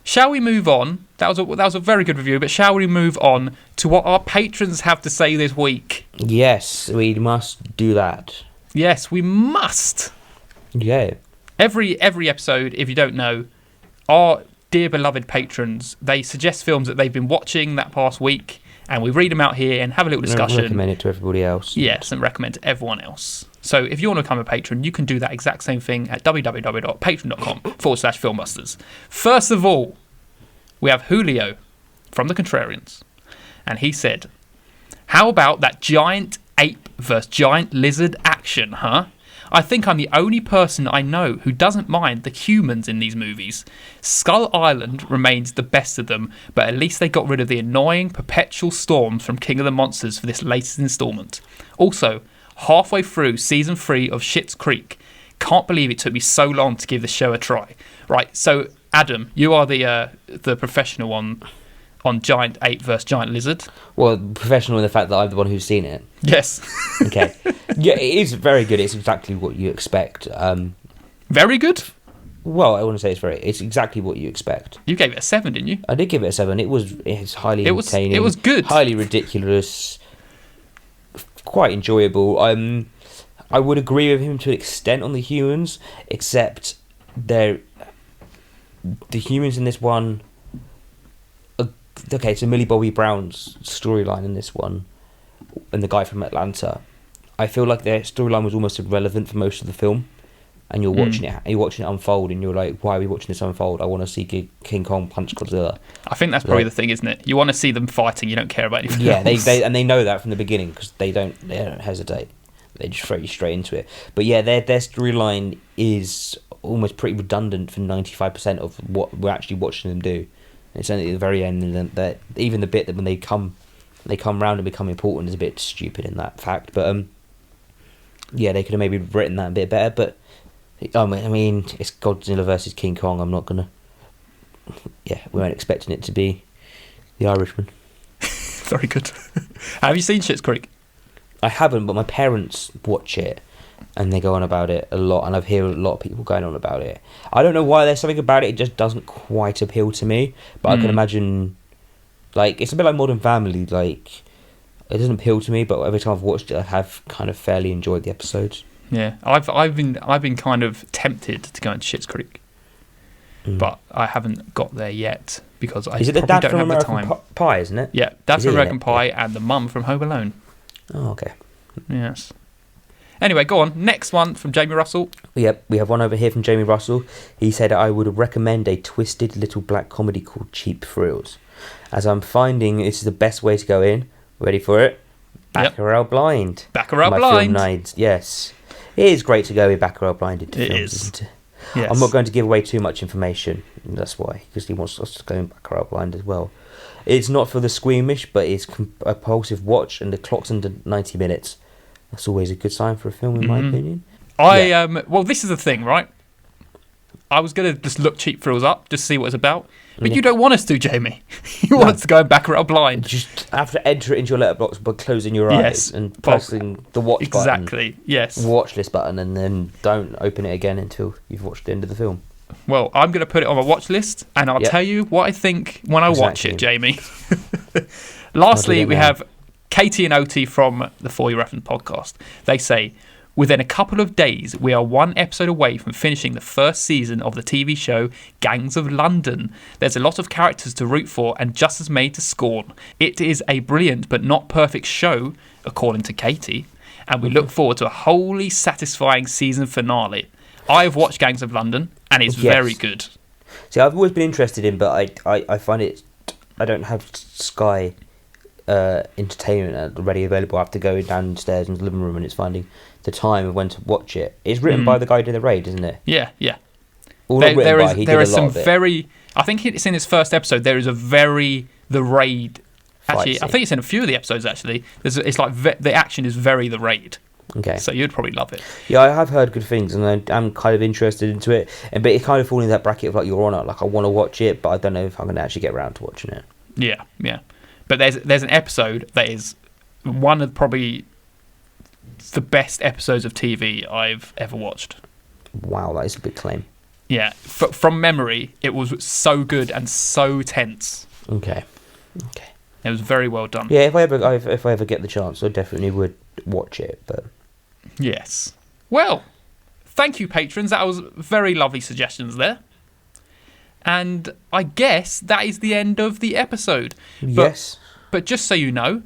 shall we move on? That was a very good review, but shall we move on to what our patrons have to say this week? Yes, we must do that. Yes, we must. Yeah. Every episode, if you don't know, our dear beloved patrons, they suggest films that they've been watching that past week, and we read them out here and have a little discussion. Recommend it to everybody else. Yes, and recommend to everyone else. So if you want to become a patron, you can do that exact same thing at www.patreon.com/filmbusters. First of all, we have Julio from the Contrarians, and he said, "How about that giant ape versus giant lizard action, huh? I think I'm the only person I know who doesn't mind the humans in these movies. Skull Island remains the best of them, but at least they got rid of the annoying perpetual storms from King of the Monsters for this latest installment. Also, halfway through season 3 of Schitt's Creek, can't believe it took me so long to give the show a try." Right, so Adam, you are the professional on giant ape versus giant lizard. Well, professional in the fact that I'm the one who's seen it. Yes. Okay. Yeah, it is very good. It's exactly what you expect. Very good. Well, I wouldn't say it's exactly what you expect. You gave it a 7, didn't you? I did give it a 7. It's highly entertaining. It was good. Highly ridiculous. Quite enjoyable. I would agree with him to an extent on the humans, except the humans in this one. Okay, so Millie Bobby Brown's storyline in this one, and the guy from Atlanta, I feel like their storyline was almost irrelevant for most of the film, and you're watching it unfold, and you're like, why are we watching this unfold? I want to see King Kong punch Godzilla. I think that's probably the thing, isn't it? You want to see them fighting, you don't care about anything else. they know that from the beginning, because they don't hesitate. They just throw you straight into it. But yeah, their storyline is almost pretty redundant for 95% of what we're actually watching them do. It's only at the very end, and that even the bit that when they come round and become important is a bit stupid in that fact. But yeah, they could have maybe written that a bit better. But I mean, it's Godzilla versus King Kong. I'm not gonna. Yeah, we weren't expecting it to be The Irishman. Very good. Have you seen Schitt's Creek? I haven't, but my parents watch it, and they go on about it a lot, and I've heard a lot of people going on about it. I don't know why. There's something about it. It just doesn't quite appeal to me. But I can imagine, like, it's a bit like Modern Family. Like, it doesn't appeal to me, but every time I've watched it, I have kind of fairly enjoyed the episodes. Yeah, I've been kind of tempted to go into Schitt's Creek, but I haven't got there yet because I is it the probably dad don't from have the American time. Pie, isn't it? Yeah, Dad Is from he in American it? Pie and the mum from Home Alone. Oh, okay. Yes. Anyway, go on. Next one from Jamie Russell. Yep, we have one over here from Jamie Russell. He said, "I would recommend a twisted little black comedy called Cheap Thrills, as I'm finding this is the best way to go in." Ready for it? Baccarat Blind. Baccarat My Blind. film night. Yes. It is great to go with Baccarat Blind into It films, is. isn't it? Yes. I'm not going to give away too much information. That's why, because he wants us to go in Baccarat Blind as well. It's not for the squeamish, but it's a compulsive watch, and the clock's under 90 minutes. That's always a good sign for a film, in my opinion. Well, this is the thing, right? I was going to just look Cheap Thrills up, just see what it's about. But you don't want us to, Jamie. You want us to go in Baccarat Blind. Just have to enter it into your letterbox by closing your Yes. eyes and pressing the watch button. Exactly, yes. Watch list button, and then don't open it again until you've watched the end of the film. Well, I'm going to put it on my watch list, and I'll tell you what I think when I watch it, Jamie. Lastly, we have Katie and Oti from the For Your Reference podcast. They say, "Within a couple of days, we are one episode away from finishing the first season of the TV show Gangs of London. There's a lot of characters to root for and just as many to scorn. It is a brilliant but not perfect show, according to Katie, and we look forward to a wholly satisfying season finale. I have watched Gangs of London, and it's very good." See, I've always been interested in, but I find it. I don't have Sky entertainment ready available. I have to go downstairs into the living room, and it's finding the time of when to watch it. It's written by the guy who did The Raid, isn't it? Yeah. All written by, he did a lot some of it. very. I think it's in his first episode. There is a very The Raid. Actually, I think it's in a few of the episodes. Actually, it's like the action is very The Raid. Okay. So you'd probably love it. Yeah, I have heard good things, and I'm kind of interested into it. But it kind of falls into that bracket of like you're on it. Like I want to watch it, but I don't know if I'm going to actually get around to watching it. Yeah. But there's an episode that is one of probably the best episodes of TV I've ever watched. Wow, that is a big claim. Yeah, from memory, it was so good and so tense. Okay. It was very well done. Yeah, if I ever get the chance, I definitely would watch it. But yes. Well, thank you, patrons. That was very lovely suggestions there. And I guess that is the end of the episode. But yes. But just so you know,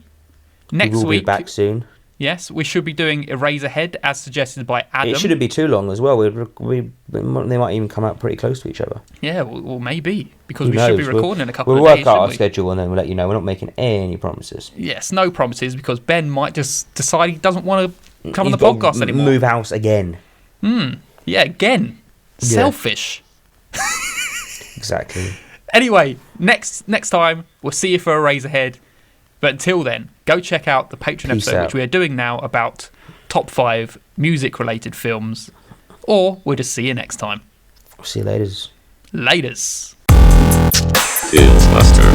We next will week, be back soon. yes, we should be doing Eraserhead as suggested by Adam. It shouldn't be too long as well. They might even come out pretty close to each other. Yeah, well, maybe, because Who we should be knows? recording in a couple We'll of work days, out shouldn't our we? schedule and then we'll let you know. We're not making any promises. Yes, no promises, because Ben might just decide he doesn't want to come on He's the got podcast to anymore. Move house again. Yeah, again. Yeah. Selfish. Exactly. Anyway, next time, we'll see you for Eraserhead. But until then, go check out the Patreon Peace episode, out. which we are doing now about top 5 music-related films. Or we'll just see you next time. See you later. Laters. Fieldbuster.